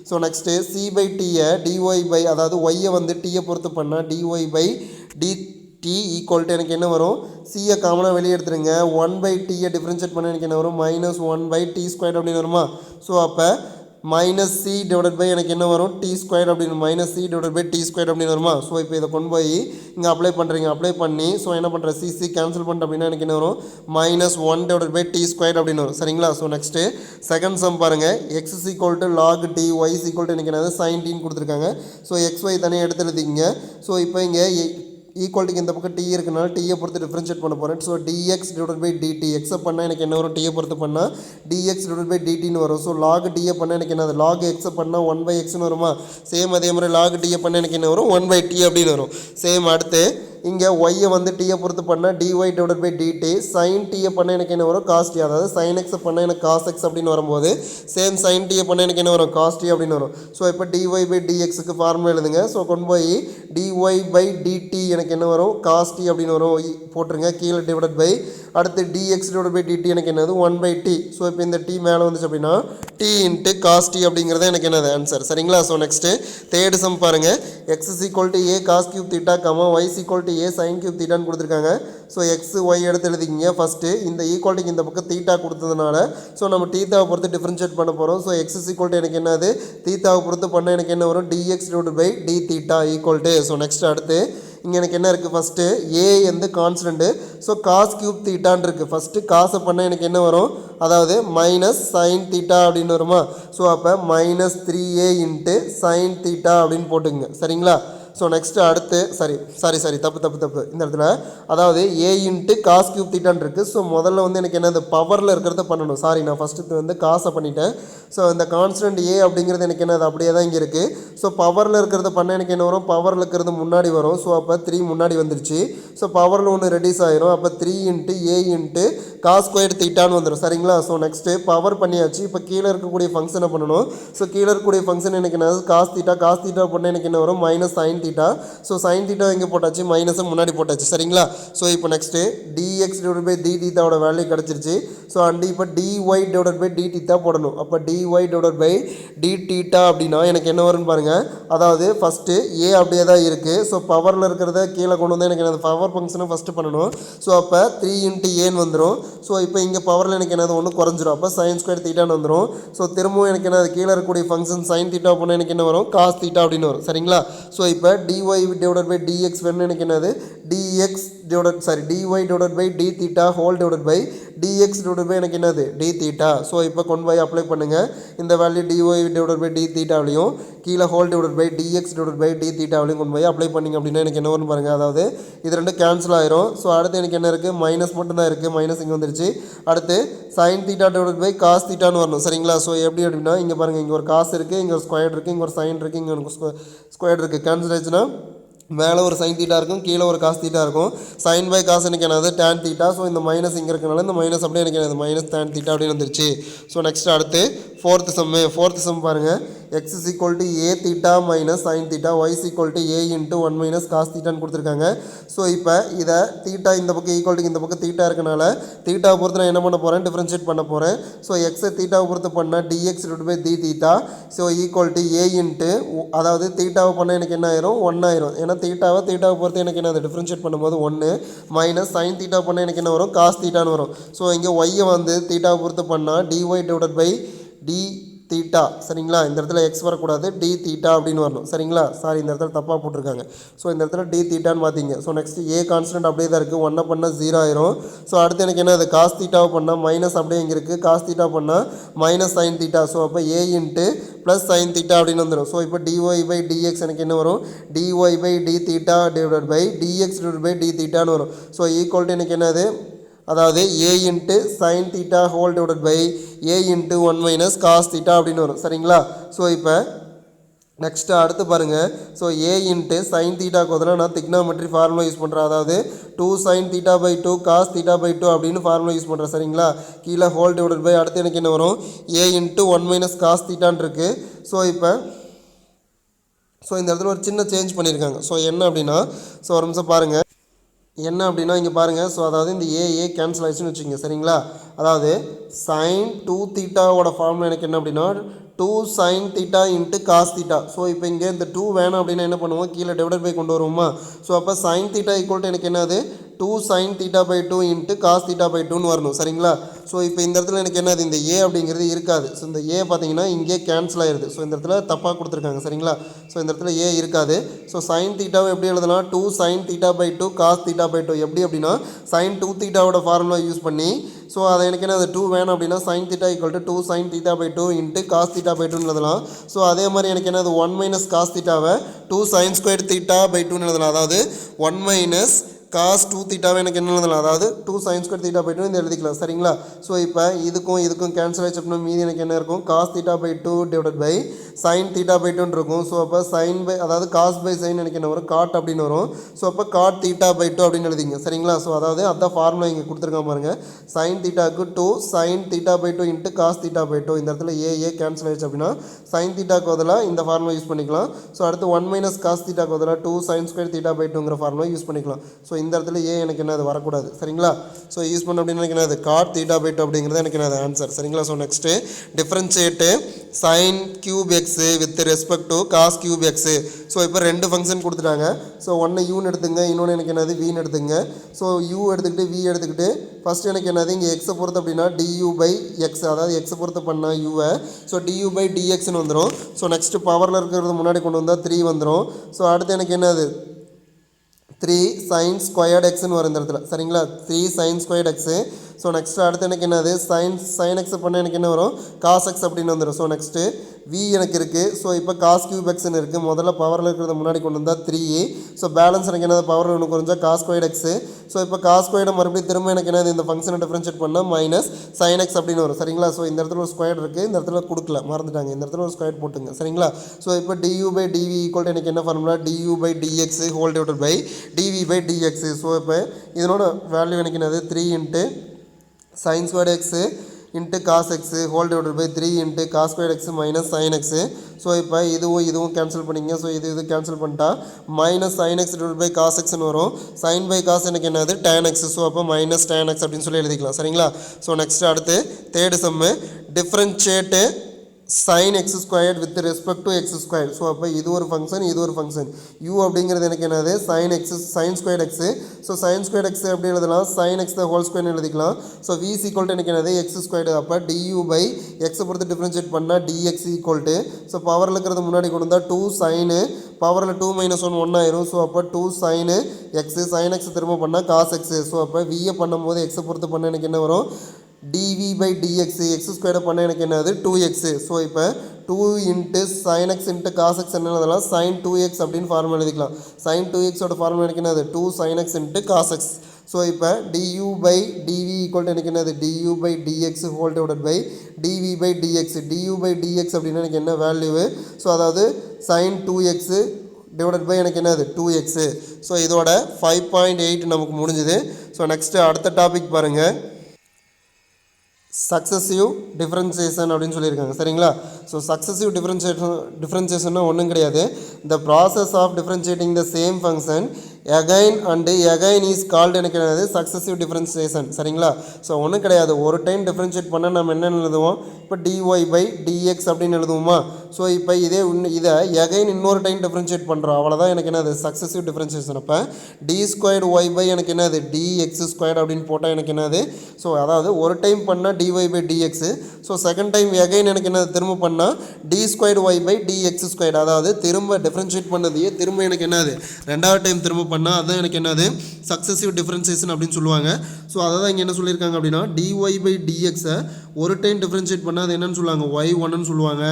ஸோ நெக்ஸ்ட்டு c/tயை dy/, அதாவது ஒய்யை வந்து டீயை பொறுத்து பண்ணால் dy/dt ஈக்குவல் டு எனக்கு என்ன வரும் சியை காமனாக வெளியே எடுத்துருங்க. 1/tயை டிஃப்ரென்ஷியேட் பண்ண எனக்கு என்ன வரும் -1/t² அப்படின்னு வருமா. ஸோ அப்போ -c டிவைடட் பை எனக்கு என்ன வரும் t² அப்படின்னு -c/t² அப்படின்னு வருமா. ஸோ இப்போ இதை கொண்டு போய் இங்கே அப்ளை பண்ணுறீங்க. அப்ளை பண்ணி ஸோ என்ன பண்ணுற c கேன்சல் பண்ணிட்டு அப்படின்னா எனக்கு என்ன வரும் -1/t² அப்படின்னு வரும் சரிங்களா. ஸோ நெக்ஸ்ட்டு செகண்ட் சம் பாருங்கள். x is equal to log t, y is equal to எனக்கு என்னது sin t கொடுத்துருக்காங்க. ஸோ xy தனியாக எடுத்து எழுதிங்க. ஸோ இப்போ இங்கே ஈக்குவல்ட்டுக்கு இந்த பக்கம் டி இருக்குனால டீயை பொறுத்து டிஃப்ரென்ஷியேட் பண்ண போகிறேன். ஸோ dx/dt எக்ஸை பண்ணால் எனக்கு என்ன வரும் டீயை பொறுத்து பண்ணால் dx/dtன்னு வரும். ஸோ லாக் டியை பண்ணால் எனக்கு என்ன லாக் எக்ஸை பண்ணால் 1/xன்னு வருமா. சேம் அதே மாதிரி லாக் டியை பண்ணால் எனக்கு என்ன வரும் 1/t அப்படின்னு வரும். சேம் அடுத்து இங்கே ஒய்யை வந்து டீயை பொறுத்து பண்ணால் dy/dt, sin டீயை பண்ணால் எனக்கு என்ன வரும் cos t, அதாவது sin x பண்ணால் எனக்கு cos x அப்படின்னு வரும்போது சேம் sin டீயை பண்ணால் எனக்கு என்ன வரும் cos t அப்படின்னு வரும். ஸோ இப்போ dy/dxக்கு ஃபார்முலா எழுதுங்க. ஸோ கொண்டு போய் dy/dt எனக்கு என்ன வரும் cos t அப்படின்னு வரும் போட்டுருங்க. கீழே டிவைடட் பை அடுத்து dx/dt எனக்கு என்னது 1/t. ஸோ இப்போ இந்த t மேலே வந்துச்சு அப்படின்னா t × cos t அப்படிங்கிறது எனக்கு என்னது ஆன்சர் சரிங்களா. ஸோ நெக்ஸ்ட்டு தேர்ட் சம் பாருங்கள். x is equal to a cos3 θ, y is equal to a sin3 θன்னு கொடுத்துருக்காங்க. ஸோ எக்ஸ் ஒய் எடுத்து எழுதிக்கிங்க. ஃபஸ்ட்டு இந்த ஈக்குவல்ட்டுக்கு இந்த பக்கம் தீட்டா கொடுத்ததுனால ஸோ நம்ம தீட்டாவை பொறுத்து டிஃப்ரென்ஷியேட் பண்ண போகிறோம். So X is equal to எனக்கு என்னது தீட்டாவை பொறுத்து பண்ண எனக்கு என்ன வரும் dx/dθ equal to. So next அடுத்து இங்கே எனக்கு என்ன இருக்குது ஃபஸ்ட்டு ஏ வந்து கான்ஸ்டன்ட்டு. ஸோ cos3 θன்னு இருக்குது. ஃபஸ்ட்டு காசை பண்ணால் எனக்கு என்ன வரும், அதாவது -sin θ அப்படின்னு வருமா. ஸோ அப்போ -3a × sin θ அப்படின்னு போட்டுங்க சரிங்களா. ஸோ நெக்ஸ்ட்டு அடுத்து சாரி தப்பு இந்த இடத்துல, அதாவது a × cos3 θன்னு இருக்குது. ஸோ முதல்ல வந்து எனக்கு என்னது பவரில் இருக்கிறத பண்ணணும். சாரி நான் ஃபஸ்ட்டு வந்து காசை பண்ணிட்டேன். ஸோ இந்த கான்ஸ்டன்ட் a அப்படிங்கிறது எனக்கு என்னது அப்படியே தான் இங்கே இருக்குது. ஸோ பவரில் இருக்கிறத பண்ண எனக்கு என்ன வரும், பவரில் இருக்கிறது முன்னாடி வரும். ஸோ அப்போ 3 முன்னாடி வந்துருச்சு. ஸோ பவரில் ஒன்று ரெடியூஸ் ஆயிரும். அப்போ 3 × a × cos² θன்னு வந்துடும் சரிங்களா. ஸோ நெக்ஸ்ட்டு பவர் பண்ணியாச்சு. இப்போ கீழே இருக்கக்கூடிய ஃபங்க்ஷனை பண்ணணும். ஸோ கீழே இருக்கக்கூடிய ஃபங்க்ஷன் எனக்கு என்னது cos θ பண்ண எனக்கு என்ன வரும் -sin θ. ஸோ sin θ எங்கே போட்டாச்சு மைனஸை முன்னாடி போட்டாச்சு சரிங்களா. ஸோ இப்போ நெக்ஸ்ட்டு dx/dθவோட வேல்யூ கிடச்சிருச்சு. ஸோ அண்டு இப்போ dy/dθ போடணும். அப்போ dy/dθ அப்படின்னா எனக்கு என்ன வரும்னு பாருங்கள். அதாவது ஃபஸ்ட்டு ஏ அப்படியே தான் இருக்குது. ஸோ பவரில் இருக்கிறத கீழே கொண்டு வந்து எனக்கு என்னது பவர் ஃபங்க்ஷனை ஃபஸ்ட்டு பண்ணணும். ஸோ அப்போ 3 × ஏன்னு வந்துடும். ஸோ இப்போ இங்கே பவரில் எனக்கு என்னது ஒன்று குறைஞ்சிரும். அப்போ sin² θன்னு வந்துடும். ஸோ திரும்பவும் எனக்கு என்னது கீழே இருக்கக்கூடிய ஃபங்க்ஷன் sin θ பண்ணால் எனக்கு என்ன வரும் cos θ அப்படின்னு வரும் சரிங்களா. ஸோ இப்போ dy/dx வேணும் எனக்கு என்னது dy/dθ whole divided by dx/by எனக்கு என்னது dθ. ஸோ இப்போ கொண்டு போய் அப்ளை பண்ணுங்கள். இந்த வேல்யூ dy/dθவிலையும் கீழே ஹோல் டிவைடட் பை dx/dθவிலையும் கொண்டு போய் அப்ளை பண்ணிங்க அப்படின்னா எனக்கு என்ன வரும்னு பாருங்கள். அதாவது இது ரெண்டு கேன்சல் ஆயிரும். ஸோ அடுத்து எனக்கு என்ன இருக்குது மைனஸ் மட்டும் தான் இருக்குது. மைனஸ் இங்கே வந்துருச்சு. அடுத்து sin θ டிவைடட் பை cos θன்னு வரணும் சரிங்களா. ஸோ எப்படி அப்படின்னா இங்கே பாருங்கள், இங்கே ஒரு காசு இருக்குது, இங்கே ஒரு ஸ்கொயர் இருக்குது, இங்கே ஒரு சைன் இருக்குது, இங்கே ஒரு ஸ்கொயர் இருக்குது. கேன்சல் ஆச்சுன்னா மேலே ஒரு sin θ இருக்கும், கீழே ஒரு cos θ இருக்கும். sin பை காஸ் எனக்கு என்னது tan θ. ஸோ இந்த மைனஸ் இங்கே இருக்கனால இந்த மைனஸ் அப்படியே எனக்கு என்னது -tan θ அப்படின்னு வந்துருச்சு. ஸோ நெக்ஸ்ட் அடுத்து ஃபோர்த்து சம் பாருங்கள். x is equal to a theta minus sin theta, y is equal to a into 1 minus cos theta கொடுத்துருக்காங்க. ஸோ இப்போ இதை தீட்டா இந்த பக்கம் ஈக்குவல்ட்டுக்கு இந்த பக்கம் தீட்டா இருக்கனால தீட்டாவை பொறுத்து நான் என்ன பண்ண போகிறேன், டிஃப்ரென்ஷியேட் பண்ண போகிறேன். ஸோ எக்ஸை தீட்டாவை பொறுத்து பண்ணால் dx / d theta so equal to a into அதாவது தீட்டாவை பண்ணால் எனக்கு என்ன ஆயிரும், 1 ஆயிரும். ஏன்னா தீட்டாவை பொறுத்து எனக்கு என்ன டிஃப்ரென்ஷியேட் பண்ணும்போது 1 மைனஸ் சைன் தீட்டா பண்ணால் எனக்கு என்ன வரும், காஸ் தீட்டான்னு வரும். ஸோ இங்கே ஒய்யை வந்து தீட்டாவை பொறுத்து பண்ணால் dy / d தீட்டா சரிங்களா. இந்த இடத்துல எக்ஸ் வரக்கூடாது, டி தீட்டா அப்படின்னு வரணும் சரிங்களா. சாரி இந்த இடத்துல தப்பாக போட்டிருக்காங்க. ஸோ இந்த இடத்துல டி தீட்டான்னு பார்த்தீங்க. ஸோ நெக்ஸ்ட் ஏ கான்ஸ்டன்ட் அப்படியே தான் இருக்குது, 1 பண்ணால் 0 ஆயிரும். ஸோ அடுத்து எனக்கு என்ன, அது காஸ் தீட்டாவை பண்ணால் மைனஸ் அப்படியே இங்கே இருக்குது, காஸ் தீட்டா பண்ணால் மைனஸ் சைன் தீட்டா. ஸோ அப்போ a into plus sin theta அப்படின்னு வந்துடும். ஸோ இப்போ dy/dx எனக்கு என்ன வரும், dy/d theta divided by dx / d தீட்டான்னு வரும். ஸோ ஈக்குவல் டு எனக்கு என்னது, அதாவது a into sin theta whole divided by a into 1 minus cos theta அப்படின்னு வரும் சரிங்களா. ஸோ இப்போ நெக்ஸ்ட்டு அடுத்து பாருங்கள். ஸோ a இன்ட்டு சைன் தீட்டாக்கு பதிலாக நான் திக்னாமெட்ரி ஃபார்முலா யூஸ் பண்ணுறேன். அதாவது 2 sin θ/2 cos θ/2 அப்படின்னு ஃபார்முலா யூஸ் பண்ணுறேன் சரிங்களா. கீழே ஹோல் டிவைடட் பை அடுத்து எனக்கு என்ன வரும், a இன்ட்டு 1 மைனஸ் காஸ் தீட்டான்னு இருக்குது. ஸோ இந்த இடத்துல ஒரு சின்ன சேஞ்ச் பண்ணியிருக்காங்க. ஸோ என்ன அப்படின்னா, ஸோ ஒரு நிமிஷம் பாருங்கள் என்ன அப்படின்னா இங்கே பாருங்கள். ஸோ அதாவது இந்த ஏ கேன்சல் ஆயிடுச்சுன்னு வச்சுக்கோங்க சரிங்களா. அதாவது சைன் 2 தீட்டாவோட ஃபார்முலா எனக்கு என்ன அப்படின்னா 2 sin θ into cos theta. So இப்போ இங்கே இந்த 2 வேணும் அப்படின்னா என்ன பண்ணுவோம், கீழே டிவைடட் பை கொண்டு வருவோமா. ஸோ அப்போ சைன் தீட்டா ஈக்குவல் டு எனக்கு என்னது 2 sin θ/2 இன்ட்டு காஸ் θ/2ன்னு வரணும் சரிங்களா. ஸோ இப்போ இந்த இடத்துல எனக்கு என்னது, இந்த ஏ அப்படிங்கிறது இருக்காது. ஸோ இந்த ஏ பார்த்தீங்கன்னா இங்கே கேன்சல் ஆயிடுது. ஸோ இந்த இடத்துல தப்பாக கொடுத்துருக்காங்க சரிங்களா. ஸோ இந்த இடத்துல ஏ இருக்காது. ஸோ சைன் தீட்டாவை எப்படி எழுதலாம், 2 sin θ/2 காஸ் θ/2 எப்படி அப்படின்னா சைன் 2 தீட்டாவோட ஃபார்முலா யூஸ் பண்ணி, ஸோ அதை எனக்கு என்ன, அது 2 வேணும் அப்படின்னா sine theta equal to 2 sin θ/2 into cos θ/2ன்னு எழுதலாம். ஸோ அதே மாதிரி எனக்கு என்னது 1 மைனஸ் காஸ் தீட்டாவை 2 sin squared θ/2ன்னு எழுதலாம். அதாவது 1 மைனஸ் காஸ் 2 தீட்டாவை எனக்கு என்ன எழுதலாம், அதாவது 2 sin squared θ/2 இந்த எழுதிக்கலாம் சரிங்களா. ஸோ இப்போ இதுக்கும் கேன்சல் ஆகிடுச்சு அப்படின்னா மீதி எனக்கு என்ன இருக்கும், காஸ் θ/2 டிவைடட் பை சைன் θ/2ன்னு இருக்கும். ஸோ அப்போ சைன் பை அதாவது காஸ் பை சைன் எனக்கு என்ன வரும், காட் அப்படின்னு வரும். ஸோ அப்போ காட் θ/2 அப்படின்னு எழுதிங்க சரிங்களா. ஸோ அதாவது அந்த ஃபார்முலா இங்கே கொடுத்துருக்காம பாருங்கள், சைன் தீட்டாக்கு 2 sin θ/2 இன்ட்டு காஸ் θ/2. இந்த இடத்துல ஏ கேன்சல் ஆகிடுச்சு அப்படின்னா சைன் தீட்டாக்கு பதிலாக இந்த ஃபார்முலா யூஸ் பண்ணிக்கலாம். ஸோ அடுத்து 1 மைனஸ் காஸ் தீட்டாக்கு பதிலாக 2 sin squared θ/2ங்கிற ஃபார்முலா யூஸ் பண்ணிக்கலாம். ஸோ இந்த இடத்துல ஏ எனக்கு என்ன, அது வரக்கூடாது சரிங்களா. ஸோ யூஸ் பண்ண அப்படின்னு எனக்கு என்னது, காட் θ/2 அப்படிங்கிறது எனக்கு என்னது ஆன்சர் சரிங்களா. So next differentiate sine cube x with respect to cos cube x. So இப்போ 2 ஃபங்க்ஷன் கொடுத்துட்டாங்க. ஸோ ஒன்று யூன்னு எடுத்துங்க, இன்னொன்று எனக்கு என்னது வின்னு எடுத்துங்க. ஸோ யூ எடுத்துக்கிட்டு வி எடுத்துக்கிட்டு ஃபஸ்ட்டு எனக்கு என்னது இங்கே எக்ஸை பொறுத்து அப்படின்னா du/x, அதாவது எக்ஸை பொறுத்து பண்ணால் யூவை, ஸோ du/dxன்னு வந்துடும். ஸோ நெக்ஸ்ட்டு பவரில் இருக்கிறது முன்னாடி கொண்டு வந்தால் 3 வந்துடும். ஸோ அடுத்து எனக்கு என்னது 3 sin squared xன்னு வரும் இந்த இடத்துல சரிங்களா. 3 sin squared x. So next அடுத்து எனக்கு என்னது sin x பண்ணால் எனக்கு என்ன வரும், cos x அப்படின்னு வந்துடும். ஸோ நெக்ஸ்ட்டு v எனக்கு இருக்குது. ஸோ இப்போ காஸ் கியூப் எக்ஸ்ன்னு இருக்குது. முதல்ல பவரில் இருக்கிறத முன்னாடி கொண்டு வந்தால் 3. ஸோ பேலன்ஸ் எனக்கு என்னது பவர் ஒன்று குறைஞ்சா காஸ் ஸ்கொயர்ட் எக்ஸு. ஸோ இப்போ காஸ் ஸ்கொயர்டை மறுபடியும் திரும்ப எனக்கு என்னது இந்த ஃபங்க்ஷனை டிஃப்ரென்ஷியேட் பண்ணால் மைனஸ் sin x அப்படின்னு வரும் சரிங்களா. ஸோ இந்த இடத்துல ஒரு ஸ்கொயர் இருக்குது, இந்த இடத்துல கொடுக்கல மறந்துட்டாங்க, இந்த இடத்துல ஒரு ஸ்கொயர் போட்டுங்க சரிங்களா. ஸோ இப்போ du/dv ஈக்குவல் எனக்கு என்ன formula, du/dx whole divided by dv/dx. So இப்போ இதனோட வேல்யூ எனக்கு என்னது 3 into sin squared x into cos x whole divided by 3 into cos squared x minus sin x. So இப்போ இதுவும் கேன்சல் பண்ணிங்க. ஸோ இது கேன்சல் பண்ணிட்டா minus sin x divide by cos எக்ஸ்னு வரும். சைன் பை காஸ் எனக்கு என்னது tan x. ஸோ அப்போ மைனஸ் tan x அப்படின்னு சொல்லி எழுதிக்கலாம் சரிங்களா. ஸோ நெக்ஸ்ட் அடுத்து third sum differentiate sin x squared with respect to x square. So அப்போ இது ஒரு ஃபங்க்ஷன் u அப்படிங்கிறது எனக்கு என்னது sin squared x. So sin squared x எப்படி எழுதலாம், sin x ஹோல் ஸ்கொயர்னு எழுதிக்கலாம். ஸோ v ஈக்குவல் டு எனக்கு என்னது எக்ஸ் ஸ்கொயர்டு. அப்போ du/x பொறுத்து டிஃப்ரென்ஷியேட் பண்ணால் dx ஈக்குவல் டு, ஸோ பவரில் இருக்கிறது முன்னாடி கொண்டு வந்தால் 2 sin, பவரில் 2 - 1 1 ஆயிரும். ஸோ அப்போ 2 sin x, sin x திரும்ப பண்ணால் காஸ் எக்ஸ். ஸோ அப்போ வியை பண்ணும்போது எக்ஸை பொறுத்து பண்ணால் எனக்கு என்ன வரும், dv/dx. எக்ஸ் ஸ்கொயர்டை பண்ணால் எனக்கு என்னது 2x. ஸோ இப்போ 2 into sin x into cos x என்ன எழுதலாம், sin 2x அப்படின்னு ஃபார்முலா எழுதிக்கலாம். sin 2xோட ஃபார்முலா எனக்கு என்னது 2 sin x into cos x. So இப்போ du/dv ஈக்குவல் டு எனக்கு என்னது du/dx whole divided by dv/dx. du/dx அப்படின்னா எனக்கு என்ன வேல்யூவு, ஸோ அதாவது sin 2x டிவைடட் பை எனக்கு என்னது 2x. ஸோ இதோட 5.8 நமக்கு முடிஞ்சுது. ஸோ நெக்ஸ்ட்டு அடுத்த டாபிக் பாருங்கள், சக்ஸசிவ் டிஃப்ரென்சியேஷன் அப்படின்னு சொல்லியிருக்காங்க சரிங்களா. ஸோ சக்ஸசிவ் டிஃப்ரென்சியேஷன்னா ஒன்றும் கிடையாது. The process of differentiating the same function again and again is called எனக்கு என்னது சக்ஸசிவ் டிஃப்ரென்சியேஷன் சரிங்களா. ஸோ ஒன்றும் கிடையாது, ஒரு டைம் டிஃப்ரென்ஷியேட் பண்ணால் நம்ம என்ன எழுதுவோம், இப்போ dy/dx அப்படின்னு எழுதுவோமா. ஸோ இப்போ இதை எகைன் இன்னொரு டைம் டிஃப்ரென்ஷியேட் பண்ணுறோம், அவ்வளோதான் எனக்கு என்னது சக்ஸசிவ் டிஃப்ரென்சியேஷன். அப்போ d²y/ எனக்கு என்னது dx² அப்படின்னு போட்டால் எனக்கு என்னது, ஸோ அதாவது ஒரு டைம் பண்ணால் dy/dx, so second time again எனக்கு என்னது திரும்ப பண்ணால் d²y/dx², அதாவது திரும்ப டிஃப்ரென்ஷியேட் பண்ணதையே திரும்ப எனக்கு என்னது ரெண்டாவது டைம் திரும்ப பண்ணால் அதுதான் எனக்கு என்னது சக்ஸசிவ் டிஃப்ரென்சியேஷன் அப்படின்னு சொல்லுவாங்க. ஸோ அதை தான் இங்கே என்ன சொல்லியிருக்காங்க அப்படின்னா dy/dxஐ ஒரு டைம் டிஃப்ரென்ஷியேட் பண்ணால் அது என்னன்னு சொல்லுவாங்க y1ன்னு சொல்லுவாங்க,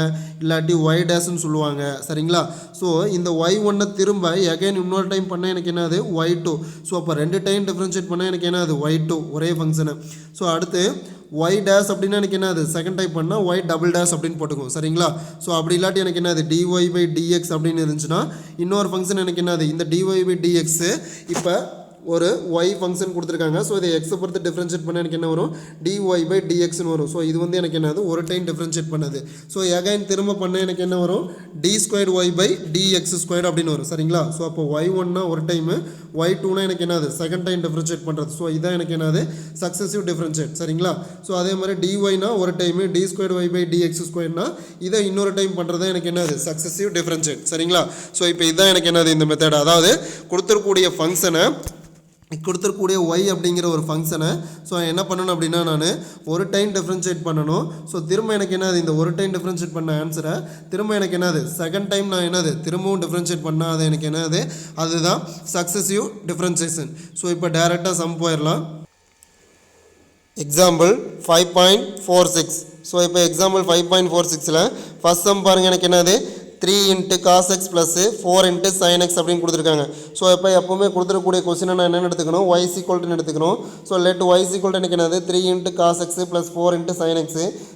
இல்லாட்டி y' சொல்லுவாங்க சரிங்களா. ஸோ இந்த y1 திரும்ப எகைன் இன்னொரு டைம் பண்ணால் எனக்கு என்னது y2. ஸோ அப்போ ரெண்டு டைம் டிஃப்ரென்ஷியேட் பண்ணால் எனக்கு என்னது y2 ஒரே ஃபங்க்ஷனு. ஸோ அடுத்து y' அப்படின்னா எனக்கு என்னது செகண்ட் டைப் பண்ணால் y" அப்படின்னு போட்டுக்கும் சரிங்களா. ஸோ அப்படி இல்லாட்டி எனக்கு என்னது dy/dx அப்படின்னு இருந்துச்சுன்னா இன்னொரு ஃபங்க்ஷன் எனக்கு என்னது இந்த dy/dx இப்போ ஒரு y ஃபங்க்ஷன் கொடுத்துருக்காங்க. ஸோ இதை எக்ஸை பொறுத்து டிஃப்ரென்ஷியேட் பண்ண எனக்கு என்ன வரும் dy/dxன்னு வரும். ஸோ இது வந்து எனக்கு என்னது ஒரு டைம் டிஃப்ரென்ஷியேட் பண்ணது. ஸோ எகைன் திரும்ப பண்ண எனக்கு என்ன வரும் d²y/dx² அப்படின்னு வரும் சரிங்களா. ஸோ அப்போ y1னா ஒரு டைமு, y2னா எனக்கு என்னது செகண்ட் டைம் டிஃப்ரென்ஷியேட் பண்ணுறது. ஸோ இதான் எனக்கு என்னது சக்ஸசிவ் டிஃப்ரென்ஷியேட் சரிங்களா. ஸோ அதே மாதிரி dy/னா ஒரு டைமு, d²y/dx²னா இதை இன்னொரு டைம் பண்ணுறது எனக்கு என்னது சக்ஸசிவ் டிஃப்ரென்ஷியேட் சரிங்களா. ஸோ இப்போ இதுதான் எனக்கு என்னது இந்த மெத்தட், அதாவது கொடுத்துருக்கூடிய y அப்படிங்கிற ஒரு ஃபங்க்ஷனை ஸோ என்ன பண்ணணும் அப்படின்னா நான் ஒரு டைம் டிஃப்ரென்ஷியேட் பண்ணணும். ஸோ திரும்ப எனக்கு என்னது இந்த ஒரு டைம் டிஃப்ரென்ஷியேட் பண்ண ஆன்சரை திரும்ப எனக்கு என்னது செகண்ட் டைம் நான் என்னது திரும்பவும் டிஃப்ரென்ஷியேட் பண்ணால் அது எனக்கு என்னது அதுதான் சக்ஸசிவ் டிஃப்ரென்சியேஷன். ஸோ இப்போ டைரெக்டாக சம் போயிடலாம். எக்ஸாம்பிள் 5.46. ஸோ இப்போ எக்ஸாம்பிள் 5.46ல் ஃபஸ்ட் சம் பாருங்கள், எனக்கு என்னது 3 × cos x + 4 × sin x அப்படின்னு கொடுத்துருக்காங்க. ஸோ இப்போ எப்போவுமே கொடுத்துருக்கக்கூடிய கொஸ்டினை நான் என்னென்னு எடுத்துக்கணும், y = எடுத்துக்கணும். ஸோ லெட் y = எனக்கு என்னது 3 × cos x + 4 × sin x.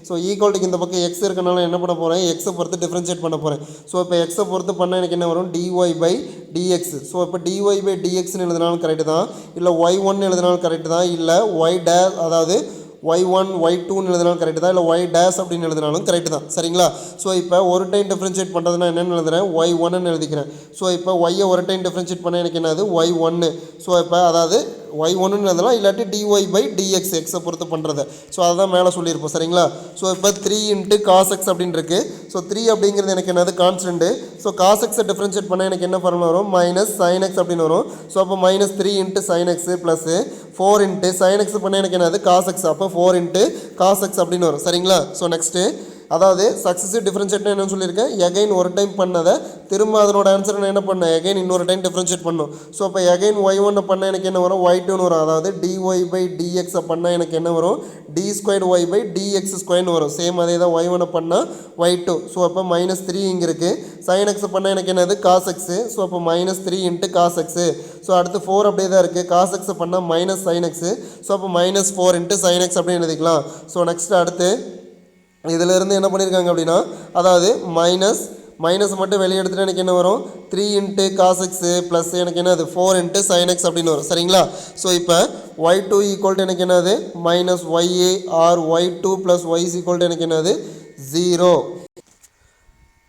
So ஈக்குவல்ட்டுக்கு இந்த பக்கம் x இருக்கனால என்ன பண்ண போகிறேன், எக்ஸை பொறுத்து டிஃப்ரென்ஷியேட் பண்ண போகிறேன். ஸோ இப்போ எக்ஸை பொறுத்து பண்ணால் எனக்கு என்ன வரும் dy/dx. ஸோ இப்போ dy/dxன்னு எழுதினாலும் கரெக்டு தான், இல்லை y1 எழுதினாலும் கரெக்டு தான், இல்லை y' அதாவது y1 y2ன்னு எழுதினாலும் கரெக்டு தான், இல்லை y' அப்படின்னு எழுதினாலும் கரெக்டு தான் சரிங்களா. ஸோ இப்போ ஒரு டைம் டிஃப்ரென்ஷியேட் பண்ணுறதுனா என்னென்னு எழுதுறேன் y1ன்னு எழுதிக்கிறேன். ஸோ இப்போ y ஒரு டைம் டிஃப்ரென்ஷியேட் பண்ண எனக்கு என்னது y1. ஸோ இப்போ அதாவது y1ன்னு எழுதலாம், இல்லாட்டி dy/dx எக்ஸை பொறுத்து பண்ணுறது. ஸோ அதுதான் மேலே சொல்லியிருப்போம் சரிங்களா. ஸோ இப்போ 3 × cos x அப்படின்னு இருக்குது. ஸோ 3 அப்படிங்கிறது எனக்கு என்னது constant. So cos x differentiate பண்ணால் எனக்கு என்ன ஃபார்முலா வரும் -sin x அப்படின்னு வரும். ஸோ அப்போ -3 × sin x + 4 × sin x பண்ணால் எனக்கு என்னது cos x. அப்போ 4 × cos x அப்படின்னு வரும் சரிங்களா. ஸோ நெக்ஸ்ட்டு அதாவது சக்ஸசிவ் டிஃப்ரென்ஷியேட்னு என்னன்னு சொல்லியிருக்கேன், எகைன் ஒரு டைம் பண்ணதை திரும்ப அதனோட ஆன்சரை நான் என்ன பண்ணேன் எகைன் இன்னொரு டைம் டிஃப்ரென்ஷியேட் பண்ணணும். ஸோ அப்போ எகைன் y1 பண்ணால் எனக்கு என்ன வரும் y2ன்னு வரும். அதாவது dy/dx பண்ணால் எனக்கு என்ன வரும் d²y/dx² வரும். சேம் அதே தான் y1 பண்ணால் y2. ஸோ அப்போ -3 இங்கே இருக்குது. sin x பண்ணால் எனக்கு என்னது cos x. ஸோ அப்போ -3 × cos x. ஸோ அடுத்து 4 அப்படியே தான் இருக்குது. cos x பண்ணால் -sin x. ஸோ அப்போ -4 × sin x அப்படின்னு எழுதிக்கலாம். ஸோ நெக்ஸ்ட் அடுத்து இதிலிருந்து என்ன பண்ணியிருக்காங்க அப்படின்னா, அதாவது மைனஸ் மட்டும் வெளியே எடுத்துகிட்டு எனக்கு என்ன வரும் 3 × cos x ப்ளஸ் எனக்கு என்னது 4 × sin x அப்படின்னு வரும் சரிங்களா. ஸோ இப்போ y2 = எனக்கு என்னது -ya ஆர் y2 + y = எனக்கு என்னது 0.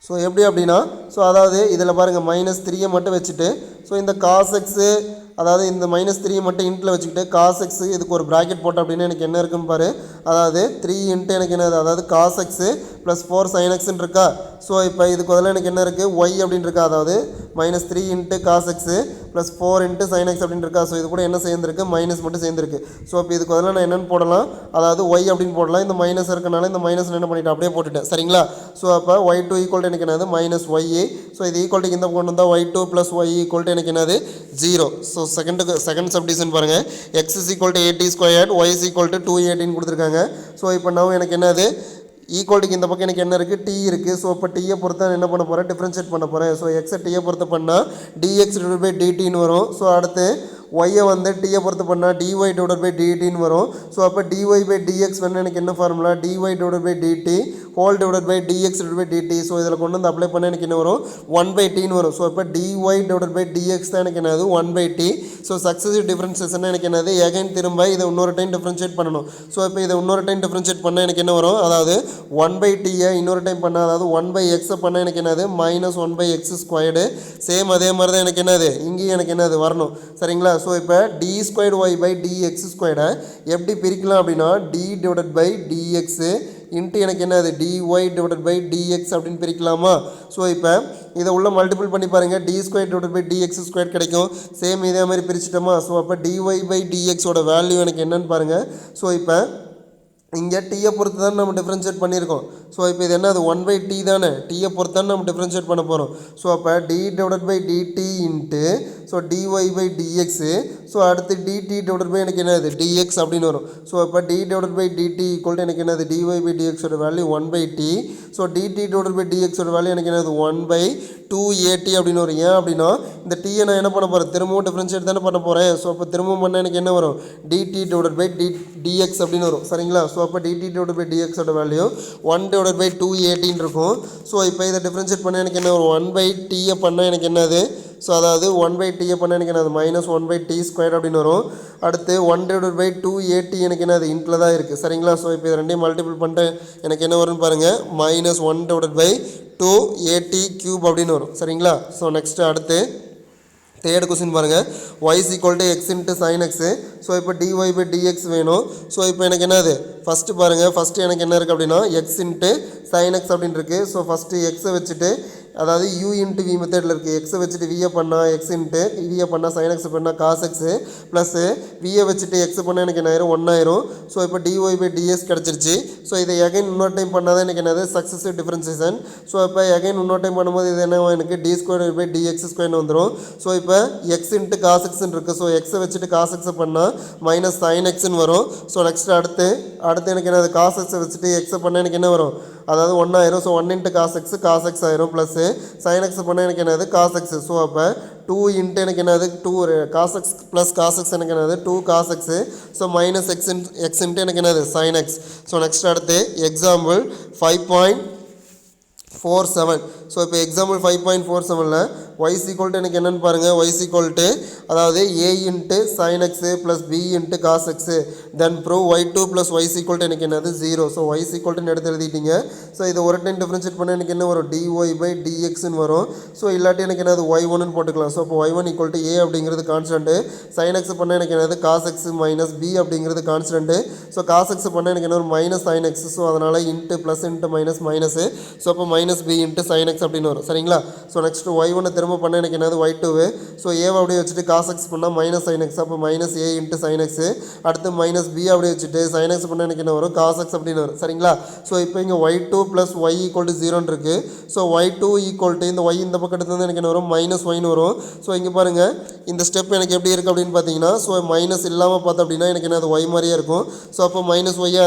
ஸோ எப்படி அப்படின்னா, ஸோ அதாவது இதில் பாருங்கள் -3 மட்டும் வச்சுட்டு, ஸோ இந்த cos x அதாவது இந்த -3 மட்டும் இன்ட்டில் வச்சுக்கிட்டு cos x இதுக்கு ஒரு ப்ராக்கெட் போட்டோம் அப்படின்னா எனக்கு என்ன இருக்குன்னு பாரு, அதாவது 3 × எனக்கு என்னது அதாவது cos x + 4 sin x இருக்கா. ஸோ இப்போ இதுக்கு பதிலாக எனக்கு என்ன இருக்குது y அப்படின்னு இருக்கா, அதாவது -3 × cos x + 4 × sin x அப்படின்னு இருக்கா. ஸோ இது கூட என்ன சேர்ந்துருக்கு மைனஸ் மட்டும் சேர்ந்துருக்கு. ஸோ இப்போ இதுக்கு பதிலாக நான் என்னென்னு போடலாம், அதாவது y அப்படின்னு போடலாம். இந்த மைனஸ் இருக்கனால இந்த மைனஸ் என்ன பண்ணிவிட்டு அப்படியே போட்டுட்டேன் சரிங்களா. ஸோ அப்போ y2 = எனக்கு என்னது -ya. ஸோ இது ஈக்குவல்ட்டுக்கு இந்த கொண்டு வந்தால் y2 + y = எனக்கு என்னது 0. ஸோ செகண்ட் சப்டிஷன் பாருங்கள், x = 80², y = 218 கொடுத்துருக்காங்க. ஸோ இப்போ நான் எனக்கு என்னது ஈக்குவல்ட்டுக்கு இந்த பக்கம் எனக்கு என்ன இருக்குது t இருக்குது. ஸோ இப்போ டீயை பொறுத்து நான் என்ன பண்ண போகிறேன் டிஃப்ரென்ஷியேட் பண்ண போகிறேன். ஸோ எக்ஸை டீயை பொறுத்து பண்ணால் dx/dtன்னு வரும். ஸோ அடுத்து ஒய்யை வந்து டீயை பொறுத்து பண்ணால் dy/dtன்னு வரும். ஸோ அப்போ dy/dx வேணும் எனக்கு என்ன ஃபார்முலா dy/dt whole divided by dx divide by dt. So இதில் கொண்டு வந்து அப்ளை பண்ண எனக்கு என்ன வரும் 1/tன்னு வரும். ஸோ இப்போ dy டிவைடட் பை dx தான் எனக்கு என்னது 1/t. ஸோ சக்ஸஸிவ் டிஃபரன்சேஷன் எனக்கு என்னது எகைன் திரும்ப இதை இன்னொரு டைம் டிஃபரன்ஷியேட் பண்ணணும். ஸோ இப்போ இதை இன்னொரு டைம் டிஃபரன்ஷியேட் பண்ணால் எனக்கு என்ன வரும், அதாவது 1/tயை இன்னொரு டைம் பண்ணால், அதாவது 1/x பண்ணால் எனக்கு என்னது -1/x². சேம் அதே மாதிரி தான் எனக்கு என்னது இங்கேயும் எனக்கு என்னது வரணும். சரிங்களா? ஸோ இப்போ d²y/dx² எப்படி பிரிக்கலாம் அப்படின்னா d divided by dx into எனக்கு என்னது dy டிவைடட் பை dx அப்படின்னு பிரிக்கலாமா? ஸோ இப்போ இதை உள்ள மல்டிபிள் பண்ணி பாருங்கள், d² டிவைடட் பை dx² கிடைக்கும். சேம் இதே மாதிரி பிரிச்சுட்டோமா? ஸோ அப்போ dy பை dxோட வேல்யூ எனக்கு என்னன்னு பாருங்கள். ஸோ இப்போ இங்கே டீயை பொறுத்து தான் நம்ம டிஃப்ரென்ஷியேட் பண்ணியிருக்கோம். ஸோ இப்போ இது என்னது 1/t தானே, டீயை பொறுத்து தான் நம்ம டிஃப்ரென்ஷியேட் பண்ண போகிறோம். ஸோ அப்போ d divided by dt into so dy by dx. So அடுத்து dt டிவைடட் பை எனக்கு என்னது dx அப்படின்னு வரும். ஸோ இப்போ d divided by dt equal எனக்கு என்னது dy பை dxோட value 1/t. So dt divided by dxோட வேல்யூ எனக்கு என்னது 1/2at அப்படின்னு வரும். ஏன் அப்படின்னா இந்த டீயை நான் என்ன பண்ண போகிறேன், திரும்பவும் டிஃப்ரென்ஷியேட் தானே பண்ண போகிறேன். ஸோ அப்போ திரும்பவும் பண்ணால் எனக்கு என்ன வரும், dt டிவைடட் பை dx அப்படின்னு வரும். சரிங்களா? ஸோ அப்போ dt டிவைடட் பை dxோட வேல்யூ 1 டிவைடட் பை 2at இருக்கும். ஸோ இப்போ இதை டிஃப்ரென்ஷியேட் பண்ணால் எனக்கு என்ன வரும், 1/tயை பண்ணால் எனக்கு என்னது, ஸோ அதாவது 1/tயை பண்ணால் எனக்கு என்னது -1/t² அப்படின்னு வரும். அடுத்து 1 டிவைடட் பை 2at எனக்கு என்னது இன்ட்டில் தான் இருக்குது. சரிங்களா? ஸோ இப்போ இது ரெண்டையும் மல்டிபிள் பண்ணிட்டு எனக்கு என்ன வரும்னு பாருங்கள், -1 டிவைடட் பை 2at³ அப்படின்னு வரும். சரிங்களா? ஸோ நெக்ஸ்ட்டு அடுத்து தேர்ட் கொஸ்டின் பாருங்கள், y = x into sin x. So இப்போ dy by dx வேணும். ஸோ இப்போ எனக்கு என்னது ஃபஸ்ட்டு பாருங்கள், ஃபஸ்ட்டு எனக்கு என்ன இருக்குது அப்படின்னா x into sin x அப்படின்னு இருக்குது. ஸோ ஃபஸ்ட்டு எக்ஸை வச்சுட்டு, அதாவது u into v மெத்தடில் இருக்குது. எக்ஸை வச்சுட்டு வியை பண்ணால் எக்ஸ் இன்ட்டு வியை பண்ணால் sin x பண்ணால் cos x ப்ளஸ்ஸு வியை வச்சுட்டு எக்ஸ் பண்ணால் எனக்கு என்ன ஆயிரும் 1 ஆயிரும். ஸோ இப்போ dy by dx கிடச்சிருச்சு. ஸோ இதை எகைன் இன்னொரு டைம் பண்ணால் தான் எனக்கு என்னது சக்ஸஸிவ் டிஃபரன்சேஷன். ஸோ இப்போ எகைன் இன்னொரு டைம் பண்ணும்போது இது என்ன எனக்கு d² by dx² வந்துடும். ஸோ இப்போ எக்ஸ் இன்ட்டு cos x இருக்குது. ஸோ எக்ஸை வச்சுட்டு cos x பண்ணால் -sin xன்னு வரும். ஸோ நெக்ஸ்ட் அடுத்து எனக்கு என்னது cos x வச்சுட்டு எக்ஸை பண்ணால் எனக்கு என்ன வரும், அதாவது 1 ஆயிரும். ஸோ 1 இன்ட்டு cos x ஆயிரும் ப்ளஸ்ஸு sin x பண்ணால் எனக்கு என்னது cos x. ஸோ அப்போ 2 இன்ட்டு எனக்கு என்னது 2 cos x plus cos x எனக்கு என்னது 2 cos x. So -x into எனக்கு என்னது sin x. ஸோ நெக்ஸ்ட் அடுத்து எக்ஸாம்பிள் 5.47. ஸோ இப்போ எக்ஸாம்பிள் 5.47ல் y = எனக்கு என்னென்னு பாருங்கள், y = அதாவது a into sin x plus b into cos x then prove y2 plus y = எனக்கு என்னது 0. ஸோ y = எடுத்து எழுதிட்டீங்க. ஸோ இதை ஒரு டைம் டிஃப்ரென்ஷியேட் பண்ணால் எனக்கு என்ன வரும், dy by dxன்னு வரும். ஸோ இல்லாட்டி எனக்கு என்னது y1ன்னு போட்டுக்கலாம். ஸோ இப்போ y1 = a அப்படிங்கிறது கான்ஸ்டன்ட்டு, sin x பண்ணால் எனக்கு என்னது cos x மைனஸ் b அப்படிங்கிறது கான்ஸ்டன்ட்டு. ஸோ cos x பண்ணால் எனக்கு என்ன ஒரு -sin x. ஸோ அதனால் into plus into minus. So அப்போ -b இன்ட்டு sin x அப்படின்னு வரும். சரிங்களா? ஸோ நெக்ஸ்ட் y1 திரும்ப பண்ண எனக்கு என்னது y2. ஸோ ஏவை அப்படியே வச்சுட்டு cos x பண்ணால் -sin x. அப்போ -a இன்ட்டு sin x. அடுத்து -b அப்படியே வச்சுட்டு sin x பண்ணால் எனக்கு என்ன வரும், cos x அப்படின்னு வரும். சரிங்களா? ஸோ இப்போ இங்கே y2 ப்ளஸ் y = 0ன்னு இருக்குது. ஸோ y2 = இந்த y இந்த பக்கத்து வந்து எனக்கு என்ன வரும், -yன்னு வரும். ஸோ இங்கே பாருங்கள் இந்த ஸ்டெப் எனக்கு எப்படி இருக்குது அப்படின்னு பார்த்தீங்கன்னா, ஸோ மைனஸ் இல்லாமல் பார்த்தோம் அப்படின்னா எனக்கு என்னது y மாதிரியே இருக்கும். ஸோ அப்போ -y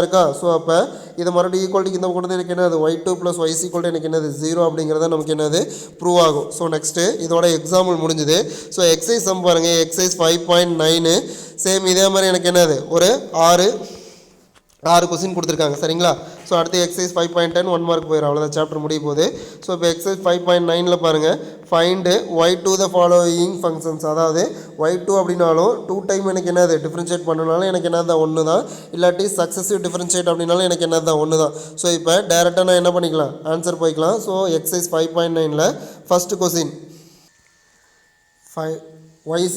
இருக்கா. ஸோ அப்போ இதை மறுபடியும் ஈக்குவல்ட்டுக்கு இந்த பக்கம் எனக்கு என்னது y2 ப்ளஸ் y = எனக்கு என்னது 0 அப்படிங்கிறத நமக்கு என்னது ப்ரூவ் ஆகும். ஸோ நெக்ஸ்ட்டு இதோட எக்ஸாம்பிள் முடிஞ்சுது. ஸோ எக்ஸைஸ் சம் பாருங்கள், எக்ஸைஸ் 5.9. சேம் இதே மாதிரி எனக்கு என்னது ஒரு 6 கொஸ்டின் கொடுத்துருக்காங்க. சரிங்களா? ஸோ அடுத்து எக்ஸைஸ் 5.10 1 மார்க் போயிடும். அவ்வளோதான், சாப்டர் முடிய போகுது. ஸோ இப்போ எக்ஸைஸ் 5.9ல் பாருங்கள், find y2 the following functions. அதாவது y2 அப்படின்னாலும் 2 டைம் எனக்கு என்னது டிஃப்ரென்ஷியேட் பண்ணனாலும் எனக்கு என்னது தான் 1 தான். இல்லாட்டி சக்ஸஸிவ் டிஃப்ரென்ஷியேட் அப்படின்னாலும் எனக்கு என்னது தான் 1 தான். ஸோ இப்போ டேரெக்டாக நான் என்ன பண்ணிக்கலாம், ஆன்சர் போய்க்கலாம். ஸோ எக்ஸைஸ் 5.9ல் first question y =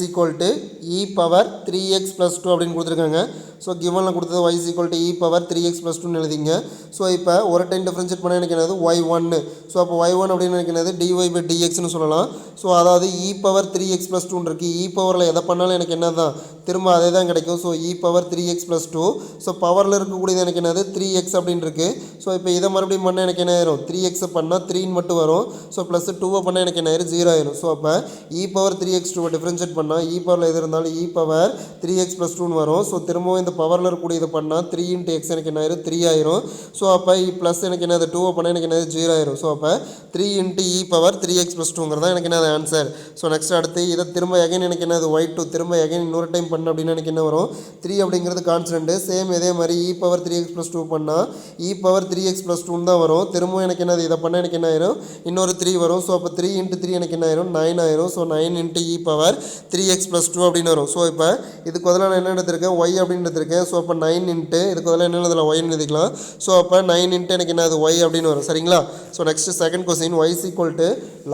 e power 3x plus 2 அப்படின்னு கொடுத்துருக்காங்க. ஸோ கிவனில் கொடுத்தது y = e power 3x plus 2ன்னு எழுதிங்க. ஸோ இப்போ ஒரு டைம் டிஃப்ரென்ஷியேட் பண்ணால் எனக்கு என்னது y1. ஸோ அப்போ y1 அப்படின்னு எனக்கு என்னது dy by dxன்னு சொல்லலாம். ஸோ அதாவது e power 3x plus 2 இருக்குது. e பவரில் எதை பண்ணாலும் எனக்கு என்ன தான் திரும்ப அதே தான் கிடைக்கும். So e power 3x plus 2. So பவரில் இருக்கக்கூடியது எனக்கு என்னது 3x அப்படின்னு இருக்குது. ஸோ இப்போ இதை மறுபடியும் பண்ணால் எனக்கு என்ன ஆயிரும், 3xை பண்ணால் 3ன்னு மட்டும் வரும். ஸோ ப்ளஸ் 2 பண்ணால் எனக்கு என்ன ஆயிரும் 0 ஆயிரும். ஸோ அப்போ e power 3x 2 டிஃப்ரென்ஷியேட் பண்ணால் e பவரில் எது இருந்தாலும் e power 3x plus 2ன்னு வரும். ஸோ திரும்பவும் இந்த பவரில் இருக்கக்கூடிய இதை பண்ணால் 3 × x எனக்கு என்ன ஆயிரும் 3 ஆயிரும். ஸோ அப்போ ப்ளஸ் எனக்கு என்னது 2 பண்ணால் எனக்கு என்னது 0 ஆயிரும். ஸோ அப்போ 3 × e power 3x plus 2ங்கிறதா எனக்கு என்னது ஆன்சர். ஸோ நெக்ஸ்ட் அடுத்து இதை திரும்ப எகைன் எனக்கு என்னது y2 திரும்ப எகைன் இன்னொரு டைம் பண்ண அப்படின்னா எனக்கு என்ன வரும் 3 அப்படிங்கிறது கான்ஸ்டன்ட் சேம் இதே மாதிரி e பவர் 3x + 2 பண்ணால் e பவர் 3x + 2 தான் வரும் திரும்பவும் எனக்கு என்னது இதை பண்ணால் எனக்கு என்ன ஆயிரும் இன்னொரு 3 வரும் ஸோ அப்போ 3 × 3 எனக்கு என்ன ஆயிரும் 9 ஆயிரும் ஸோ 9 × e பவர் 3x + 2 அப்படின்னு வரும் ஸோ இப்போ இதுக்கு பதிலாக நான் என்ன எடுத்திருக்கேன் y அப்படின்னு எடுத்திருக்கேன் ஸோ அப்போ 9 × இதுக்கு பதிலாக என்ன எழுதலாம் y எழுதிக்கலாம் ஸோ அப்போ 9 × எனக்கு என்னது y அப்படின்னு வரும் சரிங்களா so next second question y =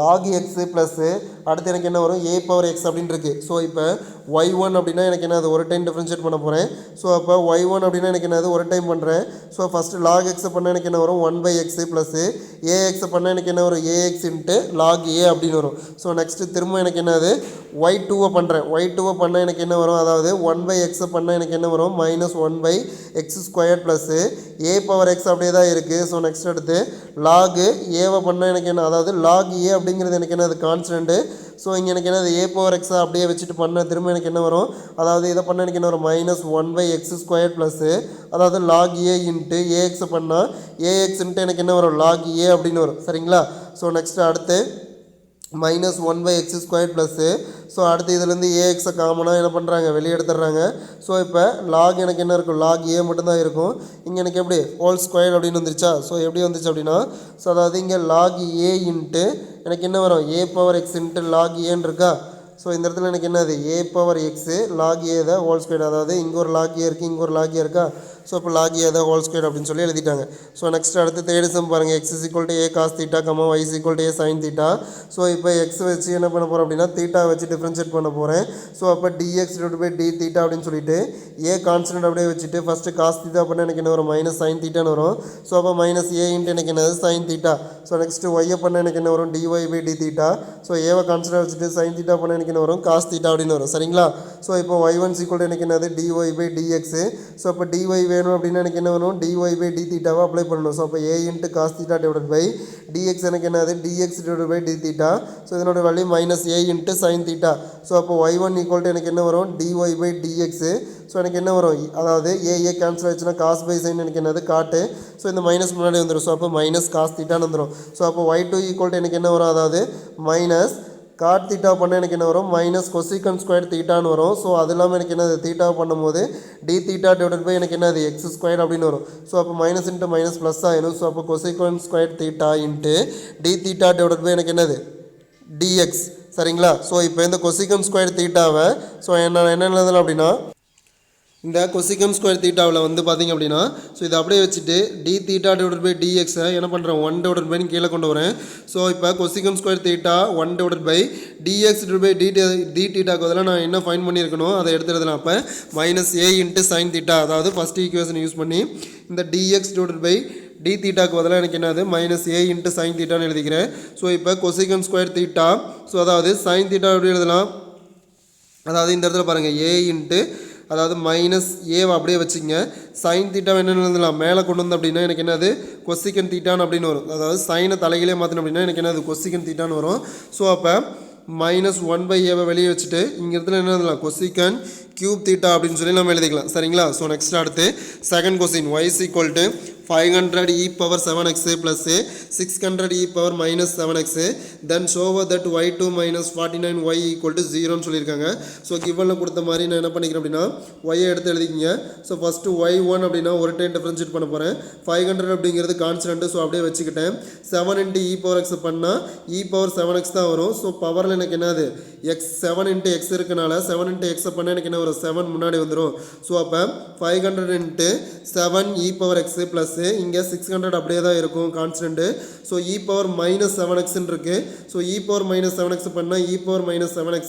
log x plus அடுத்து எனக்கு என்ன வரும் a பவர் x அப்படின்னு இருக்குது ஸோ இப்போ y1 அப்படின்னா எனக்கு என்னது ஒரு டைம் டிஃப்ரென்ஷியேட் பண்ண போகிறேன் ஸோ அப்போ y1 அப்படின்னா எனக்கு என்னது ஒரு டைம் பண்ணுறேன் ஸோ ஃபஸ்ட்டு log x பண்ணால் எனக்கு என்ன வரும் 1/x ப்ளஸ் ax பண்ணால் எனக்கு என்ன வரும் ax × log a அப்படின்னு வரும் ஸோ நெக்ஸ்ட்டு திரும்ப எனக்கு என்னது y2 பண்ணுறேன் y2 பண்ணால் எனக்கு என்ன வரும் அதாவது 1/x பண்ணால் எனக்கு என்ன வரும் -1/x² plus a power x அப்படியே தான் இருக்குது ஸோ நெக்ஸ்ட் அடுத்து log a பண்ணால் எனக்கு என்ன அதாவது log a அப்படிங்கிறது எனக்கு என்னது கான்ஸ்டன்ட்டு ஸோ இங்கே எனக்கு என்னது a பவர் x அப்படியே வச்சுட்டு பண்ண திரும்ப எனக்கு என்ன வரும் அதாவது இதை பண்ணால் எனக்கு என்ன வரும் -1/x² ப்ளஸ் அதாவது log a × ax பண்ணால் ax × எனக்கு என்ன வரும் log a அப்படின்னு வரும் சரிங்களா ஸோ நெக்ஸ்ட் அடுத்து -1/x² ப்ளஸ் ஸோ அடுத்து இதுலேருந்து ax காமனாக என்ன பண்ணுறாங்க வெளியே எடுத்துடுறாங்க ஸோ இப்போ log எனக்கு என்ன இருக்கும் log a மட்டும்தான் இருக்கும் இங்கே எனக்கு எப்படி ஹோல் ஸ்கொயர் அப்படின்னு வந்துருச்சா ஸோ எப்படி வந்துச்சு அப்படின்னா ஸோ அதாவது இங்கே log a × எனக்கு என்ன வரும் a power x × log a இருக்கா ஸோ இந்த இடத்துல எனக்கு என்னது a power x log a தான் ஹோல் ஸ்கொயர் அதாவது இங்கே ஒரு log a இருக்குது இங்கே ஒரு log a இருக்கா ஸோ இப்போ log a தான் ஹோல் ஸ்கொயர் அப்படின்னு சொல்லி எழுதிட்டாங்க ஸோ நெக்ஸ்ட் அடுத்து தேர்ட் சம் பாருங்கள் x = a cos θ, y = a sin θ so இப்போ x வச்சு என்ன பண்ண போகிறோம் அப்படின்னா தீட்டா வச்சு டிஃப்ரென்ஷியேட் பண்ண போகிறேன் ஸோ அப்போ dx/dθ அப்படின்னு சொல்லிட்டு a கான்ஸ்டன்ட் அப்படியே வச்சுட்டு ஃபஸ்ட்டு cos θ பண்ணால் எனக்கு என்ன வரும் -sin θன்னு வரும் ஸோ அப்போ -a × எனக்கு என்னது sin θ ஸோ நெக்ஸ்ட்டு y பண்ணால் எனக்கு என்ன வரும் dy/dθ ஸோ ஏவை கான்ஸ்டன்ட் வச்சுட்டு sin θ பண்ணால் எனக்கு என்ன வரும் cos θ அப்படின்னு வரும் சரிங்களா ஸோ இப்போ y1 = எனக்கு என்னது dy/dx ஸோ அப்போ dy வேணும் அப்படின்னா எனக்கு என்ன வரும் dy/dθ அப்ளை பண்ணணும் ஸோ அப்போ a × cos θ dx எனக்கு என்னது dx/dθ ஸோ இதனோட வேல்யூ -a × sin θ ஸோ அப்போ y1 = எனக்கு என்ன வரும் dy/dx ஸோ எனக்கு என்ன வரும் அதாவது a கேன்சல் ஆச்சுன்னா cos/sin எனக்கு என்னது காட்டு ஸோ இந்த மைனஸ் முன்னாடி வந்துடும் ஸோ அப்போ -cos θன்னு வந்துடும் ஸோ அப்போ y2 = எனக்கு என்ன வரும் அதாவது cot θ பண்ண எனக்கு என்ன வரும் -cosecant² θன்னு வரும் ஸோ அது இல்லாமல் எனக்கு என்னது θ பண்ணும்போது dθ/ எனக்கு என்னது x² அப்படின்னு வரும் ஸோ அப்போ மைனஸ் இன்ட்டு மைனஸ் ப்ளஸ் ஆயிடும் ஸோ அப்போ cosecant² θ dθ/ எனக்கு என்னது dx சரிங்களா ஸோ இப்போ இந்த cosecant² θவை ஸோ என்ன எழுதலாம் அப்படின்னா இந்த cosecant² θவில் வந்து பார்த்திங்க அப்படின்னா ஸோ இதை அப்படியே வச்சுட்டு dθ/dx என்ன பண்ணுறேன் 1/ன்னு கீழே கொண்டு வரேன் ஸோ இப்போ cosecant² θ 1/dx/dθக்கு பதிலாக நான் என்ன ஃபைன் பண்ணியிருக்கணும் அதை எடுத்துறதுலாம் அப்போ -a × sin θ அதாவது ஃபஸ்ட் ஈக்குவேஷன் யூஸ் பண்ணி இந்த dx/dθக்கு பதிலாக எனக்கு என்னது -a × sin θன்னு எழுதிக்கிறேன் ஸோ இப்போ cosecant² θ ஸோ அதாவது sin θ எப்படி எழுதலாம் அதாவது இந்த இடத்துல பாருங்கள் a × அதாவது -a அப்படியே வச்சுங்க sin θ என்ன எழுதலாம் மேலே கொண்டு வந்து அப்படின்னா எனக்கு என்னது cosecant θன்னு அப்படின்னு வரும் அதாவது சைனை தலையிலே மாற்றணும் அப்படின்னா எனக்கு என்னது cosecant θன்னு வரும் ஸோ அப்போ -1/a வெளியே வச்சுட்டு இங்கே இடத்துல என்ன எழுதலாம் cosecant³ θ அப்படின்னு சொல்லி நம்ம எழுதிக்கலாம் சரிங்களா ஸோ நெக்ஸ்ட் அடுத்து second question y = 500 e power 7x plus 600 e power minus 7x then show that y2 minus 49y equal to 0 ன்னு சொல்லியிருக்காங்க ஸோ கிவனில் கொடுத்த மாதிரி நான் என்ன பண்ணிக்கிறேன் அப்படின்னா y எடுத்து எழுதிக்கிங்க ஸோ ஃபஸ்ட்டு y1 அப்படின்னா ஒரு டைம் டிஃப்ரென்ஷியேட் பண்ண போகிறேன் 500 அப்படிங்கிறது கான்ஸ்டன்ட்டு ஸோ அப்படியே வச்சுக்கிட்டேன் 7 × e power x பண்ணால் e power 7x தான் வரும் ஸோ பவரில் எனக்கு என்னது x 7 × x இருக்கனால 7 × x பண்ணால் எனக்கு என்ன வரும் 7 முன்னாடி வந்துடும் ஸோ அப்போ 500 × 7 e power x plus இங்கே 600 அப்படியே தான் இருக்கும் constant so e power -7x இருக்குது ஸோ e பவர் -7x பண்ணால் e பவர் -7x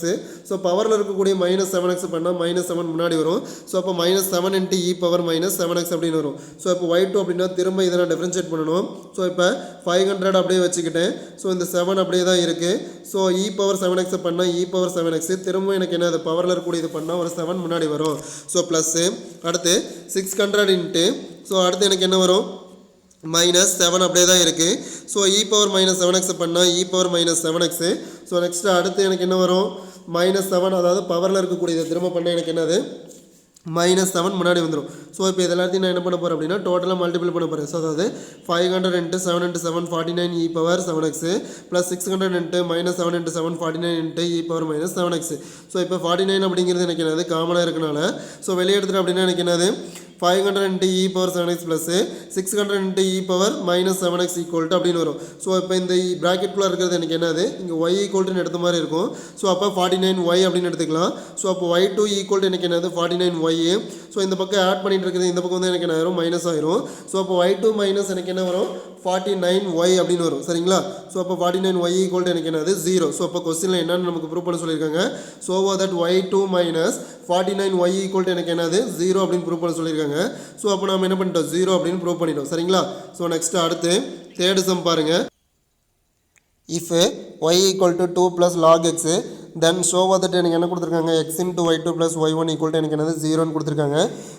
ஸோ பவரில் இருக்கக்கூடிய -7x பண்ணால் -7 முன்னாடி வரும் ஸோ அப்போ -7 × e பவர் -7x அப்படின்னு வரும் ஸோ இப்போ y2 அப்படின்னா திரும்ப இதை நான் டிஃப்ரென்ஷியேட் பண்ணணும் ஸோ இப்போ 500 அப்படியே வச்சுக்கிட்டேன் ஸோ இந்த 7 அப்படியே தான் இருக்குது ஸோ e பவர் 7x பண்ணால் e பவர் 7x திரும்ப எனக்கு என்ன அது பவரில் இருக்கக்கூடிய இது பண்ணால் ஒரு 7 முன்னாடி வரும் ஸோ ப்ளஸ்ஸு அடுத்து 600 ஸோ அடுத்து எனக்கு என்ன வரும் -7 அப்படியே தான் இருக்குது ஸோ e பவர் -7x பண்ணால் e power -7x so next அடுத்து எனக்கு என்ன வரும் -7 அதாவது பவரில் இருக்கக்கூடியது திரும்ப பண்ணால் எனக்கு என்னது -7 முன்னாடி வந்துடும். ஸோ இப்போ இது எல்லாத்தையும் நான் என்ன பண்ண போகிறேன் அப்படின்னா டோட்டலாக மல்டிபிள் பண்ண போகிறேன். ஸோ அதாவது 500 × 7 × 7 49 e⁻7x ப்ளஸ் 600 × -7 × 7 49 e⁻7x. ஸோ இப்போ 49 அப்படிங்கிறது எனக்கு என்னது காமனாக இருக்கனால ஸோ வெளியே எடுத்துகிட்டு அப்படின்னா எனக்கு என்னது 500 × e⁻7x plus 600 × e⁻−7x equal to அப்படின்னு வரும். ஸோ இப்போ இந்த ப்ராக்கெட்குள்ளே இருக்கிறது எனக்கு என்னது இங்கே y ஈக்குவல்ட்டுன்னு எடுத்த மாதிரி இருக்கும். ஸோ அப்போ 49y அப்படின்னு எடுத்துக்கலாம். ஸோ அப்போ y2 ஈக்குவல் டு எனக்கு என்னது 49y. ஸோ இந்த பக்கம் ஆட் பண்ணிட்டு இருக்குது, இந்த பக்கம் வந்து எனக்கு என்ன ஆயிரும் மைனஸ் ஆயிரும். ஸோ அப்போ y2 மைனஸ் எனக்கு என்ன வரும் 49y அப்படின்னு வரும். சரிங்களா? ஸோ அப்போ 49y ஈக்குவல் டு எனக்கு என்னது 0. ஸோ அப்போ கொஸ்டினில் என்னன்னு நமக்கு ப்ரூவ் பண்ண சொல்லியிருக்காங்க. So that y2 minus 49y equal to எனக்கு என்னது 0 அப்படின்னு ப்ரூவ் பண்ண சொல்லியிருக்காங்க. ஸோ அப்போ நம்ம என்ன பண்ணிட்டோம் 0 அப்படின்னு ப்ரூவ் பண்ணிட்டோம். சரிங்களா? ஸோ நெக்ஸ்ட் அடுத்து தேர்ட் சம் பாருங்க. if y equal to 2 plus log x then show that எனக்கு என்ன கொடுத்துருக்காங்க x into y2 plus y1 equal to எனக்கு என்னது 0ன்னு கொடுத்துருக்காங்க.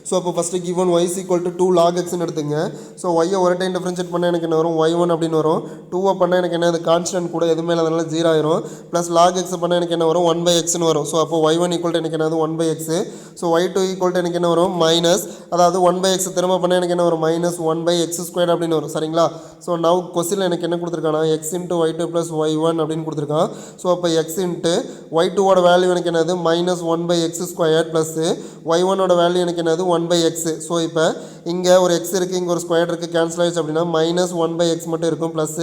ஸோ அப்போ first given y is equal to 2 log xன்னு எடுத்துங்க. ஸோ y ஒரு டைம் டிஃபரன்ஷியேட் பண்ணால் எனக்கு என்ன வரும் y1 அப்படின்னு வரும். 2 பண்ணால் எனக்கு என்ன கான்ஸ்டன்ட் கூட எதுவுமே அதனால 0 ஆயிரும். ப்ளஸ் log x பண்ணால் எனக்கு என்ன வரும் 1/xன்னு வரும். ஸோ அப்போ y1 equal to எனக்கு என்னது 1/x. So y2 equal to எனக்கு என்ன வரும் மைனஸ், அதாவது 1/x திரும்ப பண்ணால் எனக்கு என்ன வரும் -1/x² அப்படின்னு வரும். சரிங்களா? ஸோ நவ் கொஸ்டினில் எனக்கு என்ன கொடுத்துருக்கானா x into y2 plus y1 அப்படின்னு கொடுத்துருக்கான். ஸோ அப்போ x into y2 ஓட வேல்யூ எனக்கு என்னது -1/x² ப்ளஸ் y1 ஓட வேல்யூ எனக்கு என்னது 1/x. ஸோ இப்போ இங்கே ஒரு x இருக்குது, இங்கே ஒரு ஸ்கொயர் இருக்குது, கேன்சல் ஆயிடுச்சு அப்படின்னா -1/x மட்டும் இருக்கும். ப்ளஸ்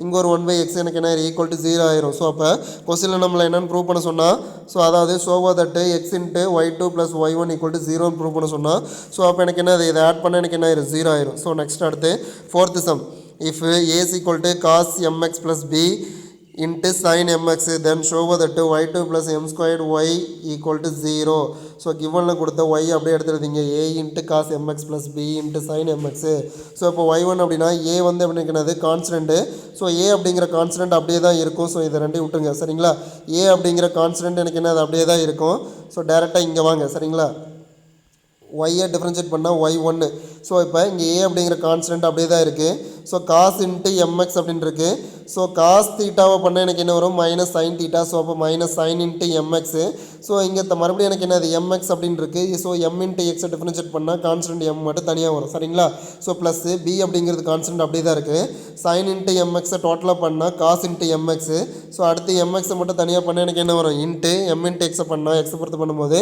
இங்கே ஒரு 1/x எனக்கு என்ன ஈக்குவல் டு 0 ஆயிரும். ஸோ அப்போ கொஸ்டினில் நம்மளை என்னென்னு ப்ரூவ் பண்ண சொன்னால் ஸோ அதாவது ஷோவோ தட்டு x into y2 plus y1 equal to 0ன்னு ப்ரூவ் பண்ண சொன்னால் ஸோ அப்போ எனக்கு என்ன இதை ஆட் பண்ண எனக்கு என்ன ஆயிரும் 0 ஆயிரும். ஸோ நெக்ஸ்ட் அடுத்து fourth some. if a is equal to cos mx plus b into sin mx then show that y2 plus m squared y equal to 0. So கிவனில் கொடுத்த y அப்படியே எடுத்துருந்தீங்க a into cos mx plus b into sin mx. So இப்போ y1 அப்படின்னா a வந்து அப்படிங்கிறது constant. So a அப்படிங்கிற constant அப்படியே தான் இருக்கும். ஸோ இதை ரெண்டையும் விட்டுருங்க. சரிங்களா? a அப்படிங்கிற கான்ஸ்டன்ட் எனக்கு என்ன அது அப்படியே தான் இருக்கும். ஸோ டேரெக்டாக இங்கே வாங்க. சரிங்களா? y டிஃப்ரென்ஷியேட் பண்ணால் y1. ஸோ இப்போ இங்கே a அப்படிங்கிற கான்ஸ்டன்ட் அப்படியே தான் இருக்குது. ஸோ காஸ் இன்ட்டு mx அப்படின்னு இருக்குது. ஸோ காஸ் தீட்டாவை பண்ணால் எனக்கு என்ன வரும் மைனஸ் சைன் தீட்டா. ஸோ அப்போ minus sine into mx. So இங்கே மறுபடியும் எனக்கு என்னது எம்எக்ஸ் அப்படின்னு இருக்குது. ஸோ எம் இன்ட்டு எக்ஸை டிஃபரன்ஷியேட் பண்ணால் கான்ஸ்டன்ட் எம் மட்டும் தனியாக வரும். சரிங்களா? ஸோ ப்ளஸ் பி அப்படிங்கிறது கான்ஸ்டன்ட் அப்படியே தான் இருக்குது. சைன் இன்ட்டு எம்எக்ஸை டோட்டலாக பண்ணால் காஸ் இன்ட்டு எம்எக்ஸு. ஸோ அடுத்து எம்எக்ஸை மட்டும் தனியாக பண்ணால் எனக்கு என்ன வரும் இன்ட்டு எம் இன்ட்டு எக்ஸை பண்ணால் எக்ஸை பொறுத்து பண்ணும்போது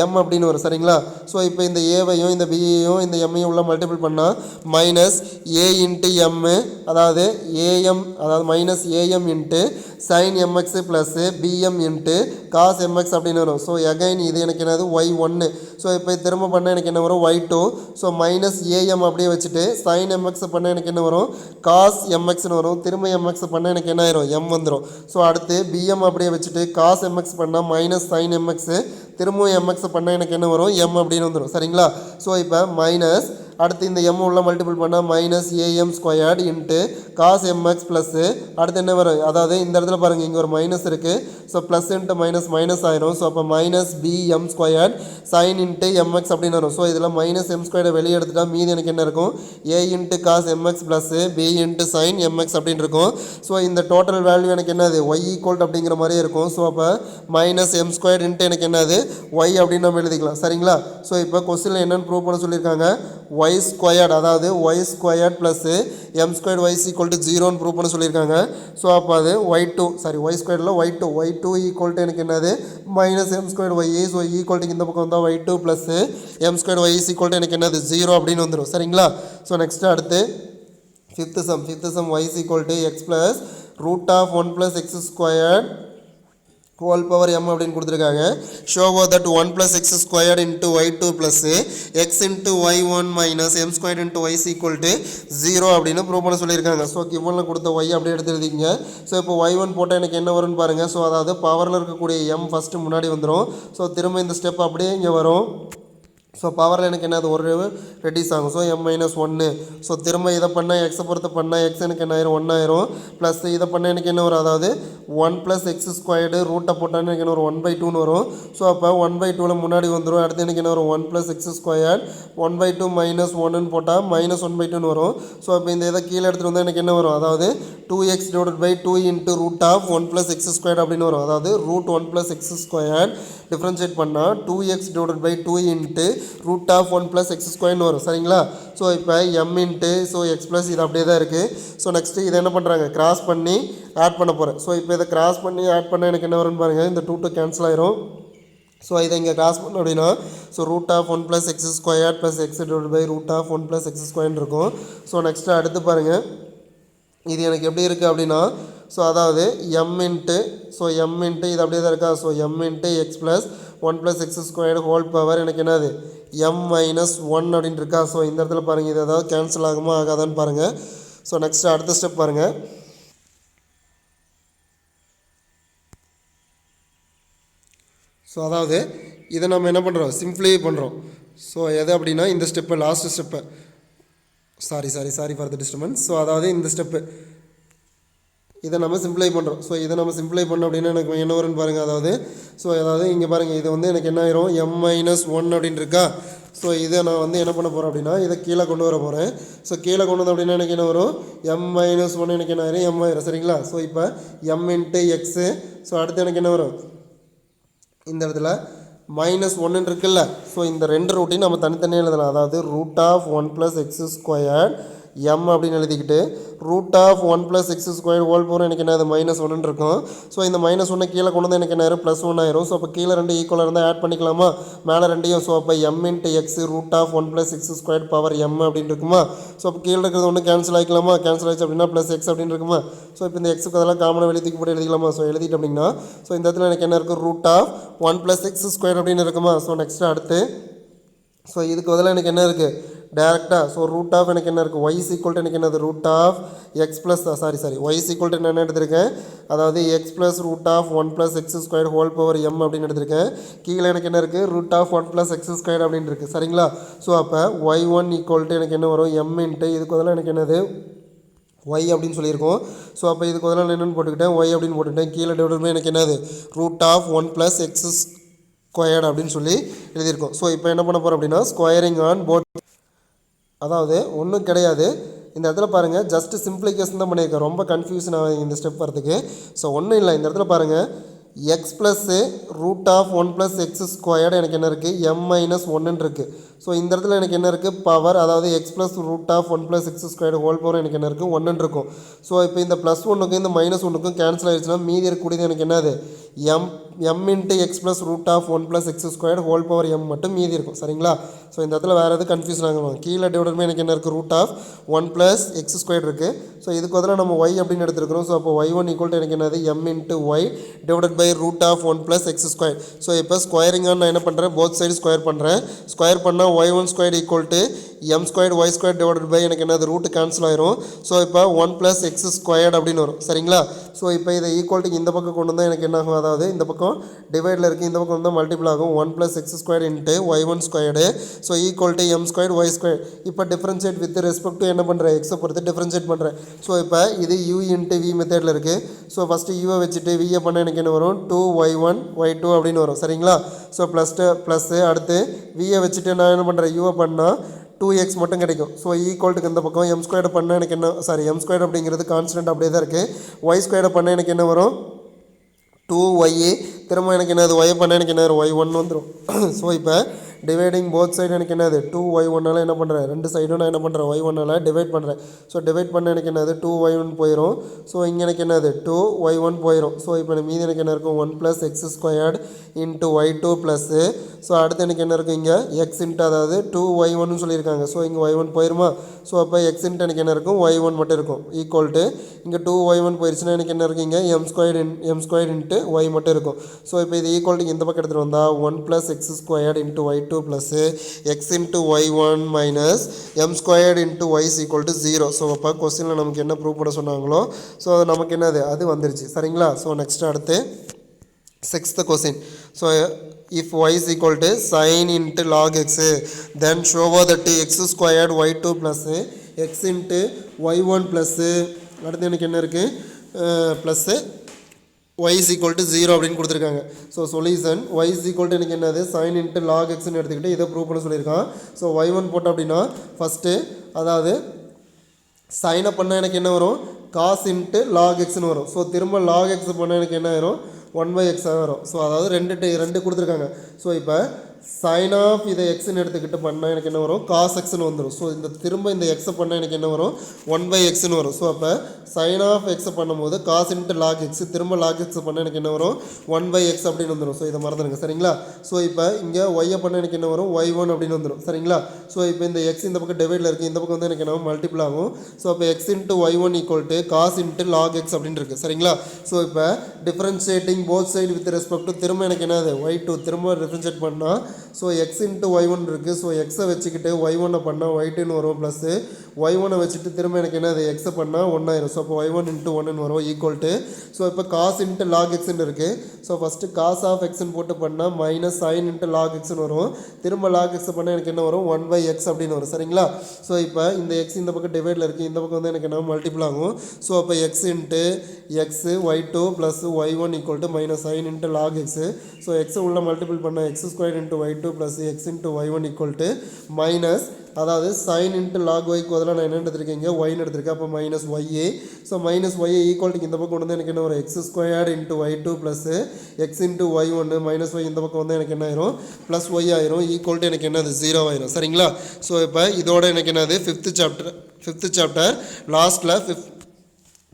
எம் அப்படின்னு வரும். சரிங்களா? ஸோ இப்போ இந்த ஏவையும் இந்த பியையும் இந்த எம்மையும் உள்ள மல்டிபிள் பண்ணால் மைனஸ் ஏ இன்ட்டு எம்மு, அதாவது ஏஎம், அதாவது minus a m into sin m x plus b m into cos m x அப்படின்னு வரும். ஸோ எகைன் இது எனக்கு என்னது y1. ஸோ இப்போ திரும்ப பண்ணால் எனக்கு என்ன வரும் y2. ஸோ மைனஸ் ஏஎம் அப்படியே வச்சுட்டு சைன் எம்எக்ஸ் பண்ணால் எனக்கு என்ன வரும் காஸ் எம்எக்ஸ்னு வரும். திரும்ப எம்எக்ஸ் பண்ணால் எனக்கு என்ன ஆயிரும் எம் வந்துடும். ஸோ அடுத்து பிஎம் அப்படியே வச்சுட்டு காஸ் எம்எக்ஸ் பண்ணால் மைனஸ் சைன் எம்எக்ஸு, திரும்பவும் எம்எக்ஸ் பண்ணால் எனக்கு என்ன வரும் எம் அப்படின்னு வந்துடும். சரிங்களா? ஸோ இப்போ மைனஸ் அடுத்து இந்த எம் உள்ள மல்டிபிள் பண்ணால் minus a m squared into cos m x plus அடுத்து என்ன வரும், அதாவது இந்த இடத்துல பாருங்கள் இங்கே ஒரு மைனஸ் இருக்குது. So plus into minus minus ஆயிரும். ஸோ அப்போ minus PM squared sign into MX அப்படின்னு வரும். ஸோ இதில் மைனஸ் எம் ஸ்கொயர்டை வெளியே எடுத்துட்டா மீதி எனக்கு என்ன இருக்கும் a into cos m x plus b into sine m x அப்படின்னு இருக்கும். ஸோ இந்த டோட்டல் வேல்யூ எனக்கு என்னது ஒய் ஈக்குவல் அப்படிங்கிற மாதிரியே இருக்கும். ஸோ அப்போ மைனஸ் எம் ஸ்கொயர் இன்ட்டு எனக்கு என்னது ஒய் அப்படின்னு நம்ம எழுதிக்கலாம். சரிங்களா? ஸோ இப்போ கொஸ்டினில் என்னென்னு ப்ரூவ் பண்ண சொல்லியிருக்காங்க ஒய் ஸ்கொயர்ட், அதாவது y squared plus m squared y equal to 0ன்னு ப்ரூவ் பண்ண சொல்லியிருக்காங்க. ஸோ அப்போ அது y2 சாரி ஒய் ஸ்கொயர்டில் y2 ஈக்குவல் டு எனக்கு என்னது minus m squared y. So equal to இந்த பக்கம் வந்தால் y2 plus m squared y equal to எனக்கு என்னது 0 அப்படின்னு வந்துடும். சரிங்களா? ஸோ நெக்ஸ்ட்டு அடுத்து fifth sum y equal to x plus root of 1 + x squared whole power m அப்படின்னு கொடுத்துருக்காங்க. Show that 1 + x squared into y2 plus x into y1 minus m squared into y equal to 0 அப்படின்னு prove பண்ண சொல்லியிருக்காங்க. So கிவனில் கொடுத்த Y அப்படியே எடுத்துருந்தீங்க. So இப்போ y1 போட்டால் எனக்கு என்ன வரும்னு பாருங்கள். ஸோ அதாவது பவரில் இருக்கக்கூடிய m ஃபஸ்ட்டு முன்னாடி வந்துடும். ஸோ திரும்ப இந்த ஸ்டெப் அப்படியே இங்கே வரும். ஸோ பவரில் எனக்கு என்ன அது ஒரு ரெடியூஸ் ஆகும். So m-1. ஸோ திரும்ப இதை பண்ணால் எக்ஸை பொறுத்து பண்ணால் எக்ஸ் எனக்கு என்ன ஆயிரும் 1 ஆயிரும். ப்ளஸ் இதை பண்ணால் எனக்கு என்ன வரும், அதாவது 1 + x ஸ்கொயர்டு ரூட்டை போட்டால் எனக்கு என்ன ஒரு 1/2ன்னு வரும். ஸோ அப்போ 1/2ல் முன்னாடி வந்துடும். அடுத்து எனக்கு என்ன வரும் 1 + x ஸ்கொயர் 1/2 - 1ன்னு போட்டால் -1/2ன்னு வரும். ஸோ அப்போ இந்த இதை கீழே எடுத்துகிட்டு வந்தால் எனக்கு என்ன வரும், அதாவது 2x / 2 into root of 1 + x square அப்படின்னு வரும். அதாவது ரூட் 1 + x ஸ்கொயர் டிஃப்ரென்ஷியேட் பண்ணால் 2x / 2 into root of 1 + x ஸ்கொயர்னு வரும் சரிங்களா. ஸோ இப்போ M into so X plus இது அப்படியே தான் இருக்குது. ஸோ நெக்ஸ்ட்டு இதை என்ன பண்ணுறாங்க கிராஸ் பண்ணி ஆட் பண்ண போகிறேன். ஸோ இப்போ இதை கிராஸ் பண்ணி ஆட் பண்ண எனக்கு என்ன வரும்னு பாருங்கள், இந்த 2 கேன்சல் ஆயிரும். ஸோ இதை இங்கே கிராஸ் பண்ணோம் அப்படின்னா so root of 1 + x square + x divide by root of 1 + x ஸ்கொயர்னு இருக்கும். ஸோ நெக்ஸ்ட்டு அடுத்து பாருங்கள், இது எனக்கு எப்படி இருக்குது அப்படின்னா ஸோ அதாவது எம் இன்ட்டு இது அப்படியே தான் இருக்கா. So M into x plus 1 + x square whole power எனக்கு என்னது m - 1 அப்படின்னு இருக்கா. ஸோ இந்த இடத்துல பாருங்கள், இது ஏதாவது கேன்சல் ஆகுமா ஆகாதான்னு பாருங்கள். ஸோ நெக்ஸ்ட்டு அடுத்த ஸ்டெப் பாருங்கள். ஸோ அதாவது இதை நம்ம என்ன பண்ணுறோம் சிம்ப்ளிஃபை பண்ணுறோம். ஸோ எது அப்படின்னா இந்த step last step sorry for the disturbance. So அதாவது இந்த ஸ்டெப்பு இதை நம்ம சிம்ப்ளிஃபை பண்ணுறோம். ஸோ இதை நம்ம சிம்ப்ளிஃபை பண்ணோம் அப்படின்னா எனக்கு என்ன வரும்னு பாருங்கள். அதாவது இங்கே பாருங்கள், இது வந்து எனக்கு என்ன ஆயிரும் m - 1 அப்படின்னு இருக்கா. ஸோ இதை நான் என்ன பண்ண போகிறேன் அப்படின்னா இதை கீழே கொண்டு வர போகிறேன். ஸோ கீழே கொண்டு வந்து அப்படின்னா எனக்கு என்ன வரும் m - 1 எனக்கு என்ன ஆயிரும் m ஆயிரும் சரிங்களா. ஸோ இப்போ m இன்ட்டு எக்ஸு. ஸோ அடுத்து எனக்கு என்ன வரும் இந்த இடத்துல -1 இருக்குல்ல. ஸோ இந்த ரெண்டு ரூட்டையும் நம்ம தனித்தனியாக எழுதலாம். அதாவது root of 1 + x square m அப்படின்னு எழுதிக்கிட்டு root of 1 + x square whole power எனக்கு என்ன -1 இருக்கும். ஸோ இந்த -1 கீழே கொண்டு வந்து எனக்கு என்ன ஆயிரும் +1 ஆயிரும். ஸோ அப்போ கீழே ரெண்டு ஈக்குவலாக இருந்தால் ஆட் பண்ணிக்கலாமா மேலே ரெண்டையும். ஸோ அப்போ m into x root of 1 + x square power m அப்படின்னு இருக்குமா. ஸோ அப்போ கீழே இருக்கிறது ஒன்று கேன்சல் ஆகிக்கலாமா, கேன்சல் ஆயிடுச்சு அப்படின்னா +x அப்படின்னு இருக்குமா. ஸோ இப்போ இந்த எக்ஸுக்கு அதெல்லாம் காமனாக வெளியே தூக்கி போட்டு எழுதிக்கலாமா. ஸோ எழுதிட்டு அப்படின்னா ஸோ இந்த இடத்துல எனக்கு என்ன இருக்குது ரூட் ஆஃப் 1 + எக்ஸ் ஸ்கொயர் அப்படின்னு இருக்குமா. ஸோ நெக்ஸ்ட்டு அடுத்து ஸோ இதுக்கு பதிலாக எனக்கு என்ன இருக்குது டேரெக்டாக. ஸோ ரூட் ஆஃப் எனக்கு என்ன இருக்குது y = எனக்கு என்னது root of x plus y = என்ன எடுத்திருக்கேன் அதாவது x plus root of 1 + x square whole power m அப்படின்னு எடுத்திருக்கேன். கீழே எனக்கு என்ன இருக்குது ரூட் ஆஃப் 1 + எக்ஸ் ஸ்கொயர் அப்படின்னு இருக்குது சரிங்களா. ஸோ அப்போ y1 = எனக்கு என்ன வரும் m இன்ட்டு இதுக்கு பதிலாக எனக்கு என்னது y அப்படின்னு சொல்லியிருக்கோம். ஸோ அப்போ இதுக்கு பதிலாக நான் என்னென்னு போட்டுக்கிட்டேன் y அப்படின்னு போட்டுக்கிட்டேன். கீழே டிவைட் எனக்கு என்னது ரூட் ஆஃப் 1 + எக்ஸ் ஸ்கொயர்டு அப்படின்னு சொல்லி எழுதியிருக்கோம். ஸோ இப்போ என்ன பண்ண போகிறோம் அப்படின்னா ஸ்கொயரிங் ஆன் போட், அதாவது ஒன்றும் கிடையாது இந்த இடத்துல பாருங்கள், ஜஸ்ட் சிம்பிளிஃபிகேஷன் தான் பண்ணியிருக்கேன். ரொம்ப கன்ஃபியூஷன் ஆகுது இந்த ஸ்டெப் வரதுக்கு. ஸோ ஒன்றும் இல்லை, இந்த இடத்துல பாருங்கள் x plus root of 1 + x squared எனக்கு என்ன இருக்குது m - 1 இருக்குது. ஸோ இந்த இடத்துல எனக்கு என்ன இருக்குது பவர், அதாவது x plus root of 1 + x squared whole power எனக்கு என்ன இருக்குது 1 இருக்கும். ஸோ இப்போ இந்த +1க்கும் இந்த -1க்கும் கேன்சல் ஆகிடுச்சுன்னா மீதி இருக்கக்கூடியது எனக்கு என்னது m into x plus root of 1 + x squared whole power m மட்டும் மீதி இருக்கும் சரிங்களா. ஸோ இந்த இடத்துல வேறு எதுவும் கன்ஃபியூஷன் ஆகணும். கீழே டிவைட் எனக்கு என்ன இருக்குது ரூட் ஆஃப் 1 + எக்ஸ் ஸ்கொயர் இருக்குது. ஸோ இதுக்கு பதிலாக நம்ம y அப்படின்னு எடுத்துருக்கிறோம். ஸோ அப்போ y1 = எனக்கு என்னது m into y divide by root of 1 + x square. So இப்போ ஸ்கொயரிங்காக நான் என்ன பண்ணுறேன் போத் சைடு ஸ்கொயர் பண்ணுறேன். ஸ்கொயர் பண்ணால் y1 square = m square y square divide by எனக்கு என்னது ரூட் கேன்சல் ஆயிரும். ஸோ இப்போ 1 + எக்ஸ் ஸ்கொயர்டு அப்படின்னு வரும் சரிங்களா. ஸோ இப்போ இதை ஈக்குவல்ட்டுக்கு இந்த பக்கம் கொண்டு வந்தால் எனக்கு என்ன ஆகும், அதாவது இந்த பக்கம் டிவைடில் இருக்குது, இந்த பக்கம் வந்தால் மல்டிபிள் ஆகும். 1 + x square into y1 squared. So equal m square y square. இப்போ டிஃப்ரென்ஷியேட் வித் ரெஸ்பெக்ட் டு என்ன பண்ணுறேன் எக்ஸை பொறுத்து டிஃப்ரென்ஷியேட் பண்ணுறேன். ஸோ இப்போ இது u இன்ட்டு v மெத்தடில் இருக்குது. ஸோ ஃபஸ்ட்டு யூவை வச்சுட்டு வியை பண்ண எனக்கு என்ன வரும் 2y1 y2 அப்படின்னு வரும் சரிங்களா. ஸோ ப்ளஸ்ஸு அடுத்து வியை வச்சுட்டு நான் என்ன பண்ணுறேன் யூவை பண்ணால் 2x மட்டும் கிடைக்கும். ஸோ ஈக்குவல்ட்டுக்கு இந்த பக்கம் m ஸ்கொயர்டு பண்ணால் எனக்கு என்ன m ஸ்கொயர்டு அப்படிங்கிறது கான்ஸ்டன்ட் அப்படியே தான் இருக்குது. y ஸ்கொயர்டு பண்ணால் எனக்கு என்ன வரும் 2y. திரும்ப எனக்கு என்னது y பண்ணால் எனக்கு என்ன y1 வந்துடும். ஸோ இப்போ டிவைடிங் போத் சைடு எனக்கு என்னது 2y1 என்ன பண்ணுறேன் ரெண்டு சைடும் நான் என்ன பண்ணுறேன் y1 டிவைட் பண்ணுறேன். ஸோ டிவைட் பண்ண எனக்கு என்னது 2y1 போயிடும். ஸோ இங்கே எனக்கு என்னது 2y1 போயிடும். ஸோ இப்போ மீதி எனக்கு என்ன இருக்கும் 1 + x squared into y2 plus. So அடுத்து எனக்கு என்ன இருக்கும் இங்கே எக்ஸ் இன்ட்டு அதாவது 2y1 சொல்லியிருக்காங்க. ஸோ இங்கே y1 போயிருமா. ஸோ அப்போ எக்ஸ் இன்ட்டு எனக்கு என்ன இருக்கும் y1 மட்டும் இருக்கும் ஈக்குவல் டு இங்கே 2y1 போயிடுச்சுன்னா எனக்கு என்ன இருக்கும் இங்கே m ஸ்கொயர் இன்ட்டு y மட்டும் இருக்கும். ஸோ இப்போ இது ஈக்குவல் டு இந்த பக்கம் எடுத்துகிட்டு வந்தால் 1 + x squared into y2 + x into y1 minus m squared into y is equal to 0. So அப்போ கொஸ்டினில் நமக்கு என்ன ப்ரூவ் பண்ண சொன்னாங்களோ ஸோ அது நமக்கு என்னது அது வந்துருச்சு சரிங்களா. ஸோ நெக்ஸ்ட் அடுத்து 6th question. So if y is equal to sin into log x then show that x squared y2 plus x into y1 plus அடுத்து எனக்கு என்ன இருக்குது plus y is equal to 0 அப்படின்னு கொடுத்துருக்காங்க. So solution y is equal to எனக்கு என்னது sin into log xன்னு எடுத்துக்கிட்டு இதை ப்ரூவ் பண்ண சொல்லியிருக்கான். ஸோ y1 போட்டோம் அப்படின்னா ஃபஸ்ட்டு அதாவது சைனை பண்ணால் எனக்கு என்ன வரும் cos into log xன்னு வரும். ஸோ திரும்ப log x பண்ணால் எனக்கு என்ன ஆயிரும் 1/x வரும். ஸோ அதாவது ரெண்டு கொடுத்துருக்காங்க. ஸோ இப்போ சைன் ஆஃப் இதை எக்ஸ்ன்னு எடுத்துக்கிட்டு பண்ணால் எனக்கு என்ன வரும் காஸ் எக்ஸ்னு வந்துடும். ஸோ இந்த திரும்ப இந்த எக்ஸை பண்ணால் எனக்கு என்ன வரும் 1/xன்னு வரும். ஸோ அப்போ சைன் ஆஃப் எக்ஸை பண்ணும்போது காஸ் இன்ட்டு லாக் எக்ஸ், திரும்ப லாக் எக்ஸை பண்ணால் எனக்கு என்ன வரும் 1/x அப்படின்னு வந்துடும். ஸோ இதை மறந்துடுங்க சரிங்களா. ஸோ இப்போ இங்கே ஒய்யை பண்ணால் எனக்கு என்ன வரும் y1 அப்படின்னு வந்துடும் சரிங்களா. ஸோ இப்போ இந்த எக்ஸ் இந்த பக்கம் டிவைடில் இருக்குது, இந்த பக்கம் வந்து எனக்கு என்ன மல்டிபிள் ஆகும். ஸோ அப்போ x into y1 equal to cos into log x அப்படின்னு இருக்குது சரிங்களா. ஸோ இப்போ differentiating both side with respect to திரும்ப எனக்கு என்னது y2 திரும்ப டிஃப்ரென்ஷியேட் பண்ணால் ஸோ எக்ஸ் இன்ட்டு y1 இருக்குது. ஸோ எக்ஸை வச்சுக்கிட்டு y1 பண்ணால் y2ன்னு வரும், ப்ளஸ்ஸு y1 வச்சுட்டு திரும்ப எனக்கு என்னது எக்ஸை பண்ணால் 1 ஆயிரும். ஸோ அப்போ y1 இன்ட்டு 1ன்னு வரும் ஈக்குவல் டு ஸோ இப்போ காஸ் இன்ட்டு லாக் எக்ஸ்ன்னு இருக்குது. ஸோ ஃபஸ்ட்டு காஸ் ஆஃப் எக்ஸ்ன்னு போட்டு பண்ணால் மைனஸ் சைன் இன்ட்டு லாக் எக்ஸ்ன்னு வரும், திரும்ப லாக் எக்ஸை பண்ணால் எனக்கு என்ன வரும் 1/x அப்படின்னு வரும் சரிங்களா. ஸோ இப்போ இந்த எக்ஸ் இந்த பக்கம் டிவைடில் இருக்குது, இந்த பக்கம் வந்து எனக்கு என்ன மல்டிபிள் ஆகும். ஸோ அப்போ x into x y2 plus y1 equal to minus sine into log x. So எக்ஸை உள்ள மல்டிபிள் பண்ணால் x square into y2 plus x into y1 equal to minus, அதாவது சைன் இன்ட்டு லாக் ஒய்க்கு பதிலாக நான் என்ன எடுத்துருக்கேன் இங்கே ஒய்னு எடுத்திருக்கேன். அப்போ minus y a. So minus y a equal to இந்த பக்கம் வந்து எனக்கு என்ன வரும் x square into y2 plus x into y1 minus y இந்த பக்கம் வந்து எனக்கு என்ன ஆயிரும் ப்ளஸ் ஒய் ஆயிரும் ஈக்குவல் டு எனக்கு என்னது 0 ஆயிரும் சரிங்களா. ஸோ இப்போ இதோட எனக்கு என்னது ஃபிஃப்த்து சாப்டர் லாஸ்ட்டில்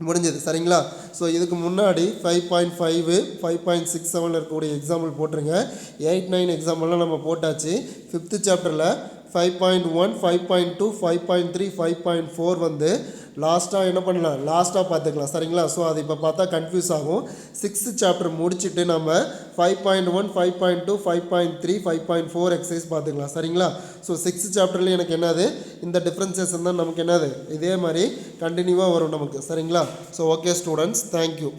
முடிஞ்சது சரிங்களா. ஸோ இதுக்கு முன்னாடி 5.5 5.67 இருக்கக்கூடிய எக்ஸாம்பிள் போட்டுருங்க. 8, 9 எக்ஸாம்பிள்லாம் நம்ம போட்டாச்சு. 5th சாப்டரில் 5.1 5.2 5.3 5.4 வந்து லாஸ்ட்டாக என்ன பண்ணலாம் லாஸ்ட்டாக பார்த்துக்கலாம் சரிங்களா. ஸோ அது இப்போ பார்த்தா கன்ஃபியூஸ் ஆகும். 6th சாப்டர் முடிச்சுட்டு நம்ம 5.1 5.2 5.3 5.4 எக்ஸசைஸ் பார்த்துக்கலாம் சரிங்களா. ஸோ 6th சாப்டர்லேயும் எனக்கு என்னது இந்த டிஃப்ரென்சேஷன் தான் நமக்கு என்னது இதே மாதிரி கண்டினியூவாக வரும் நமக்கு சரிங்களா. So okay students, thank you.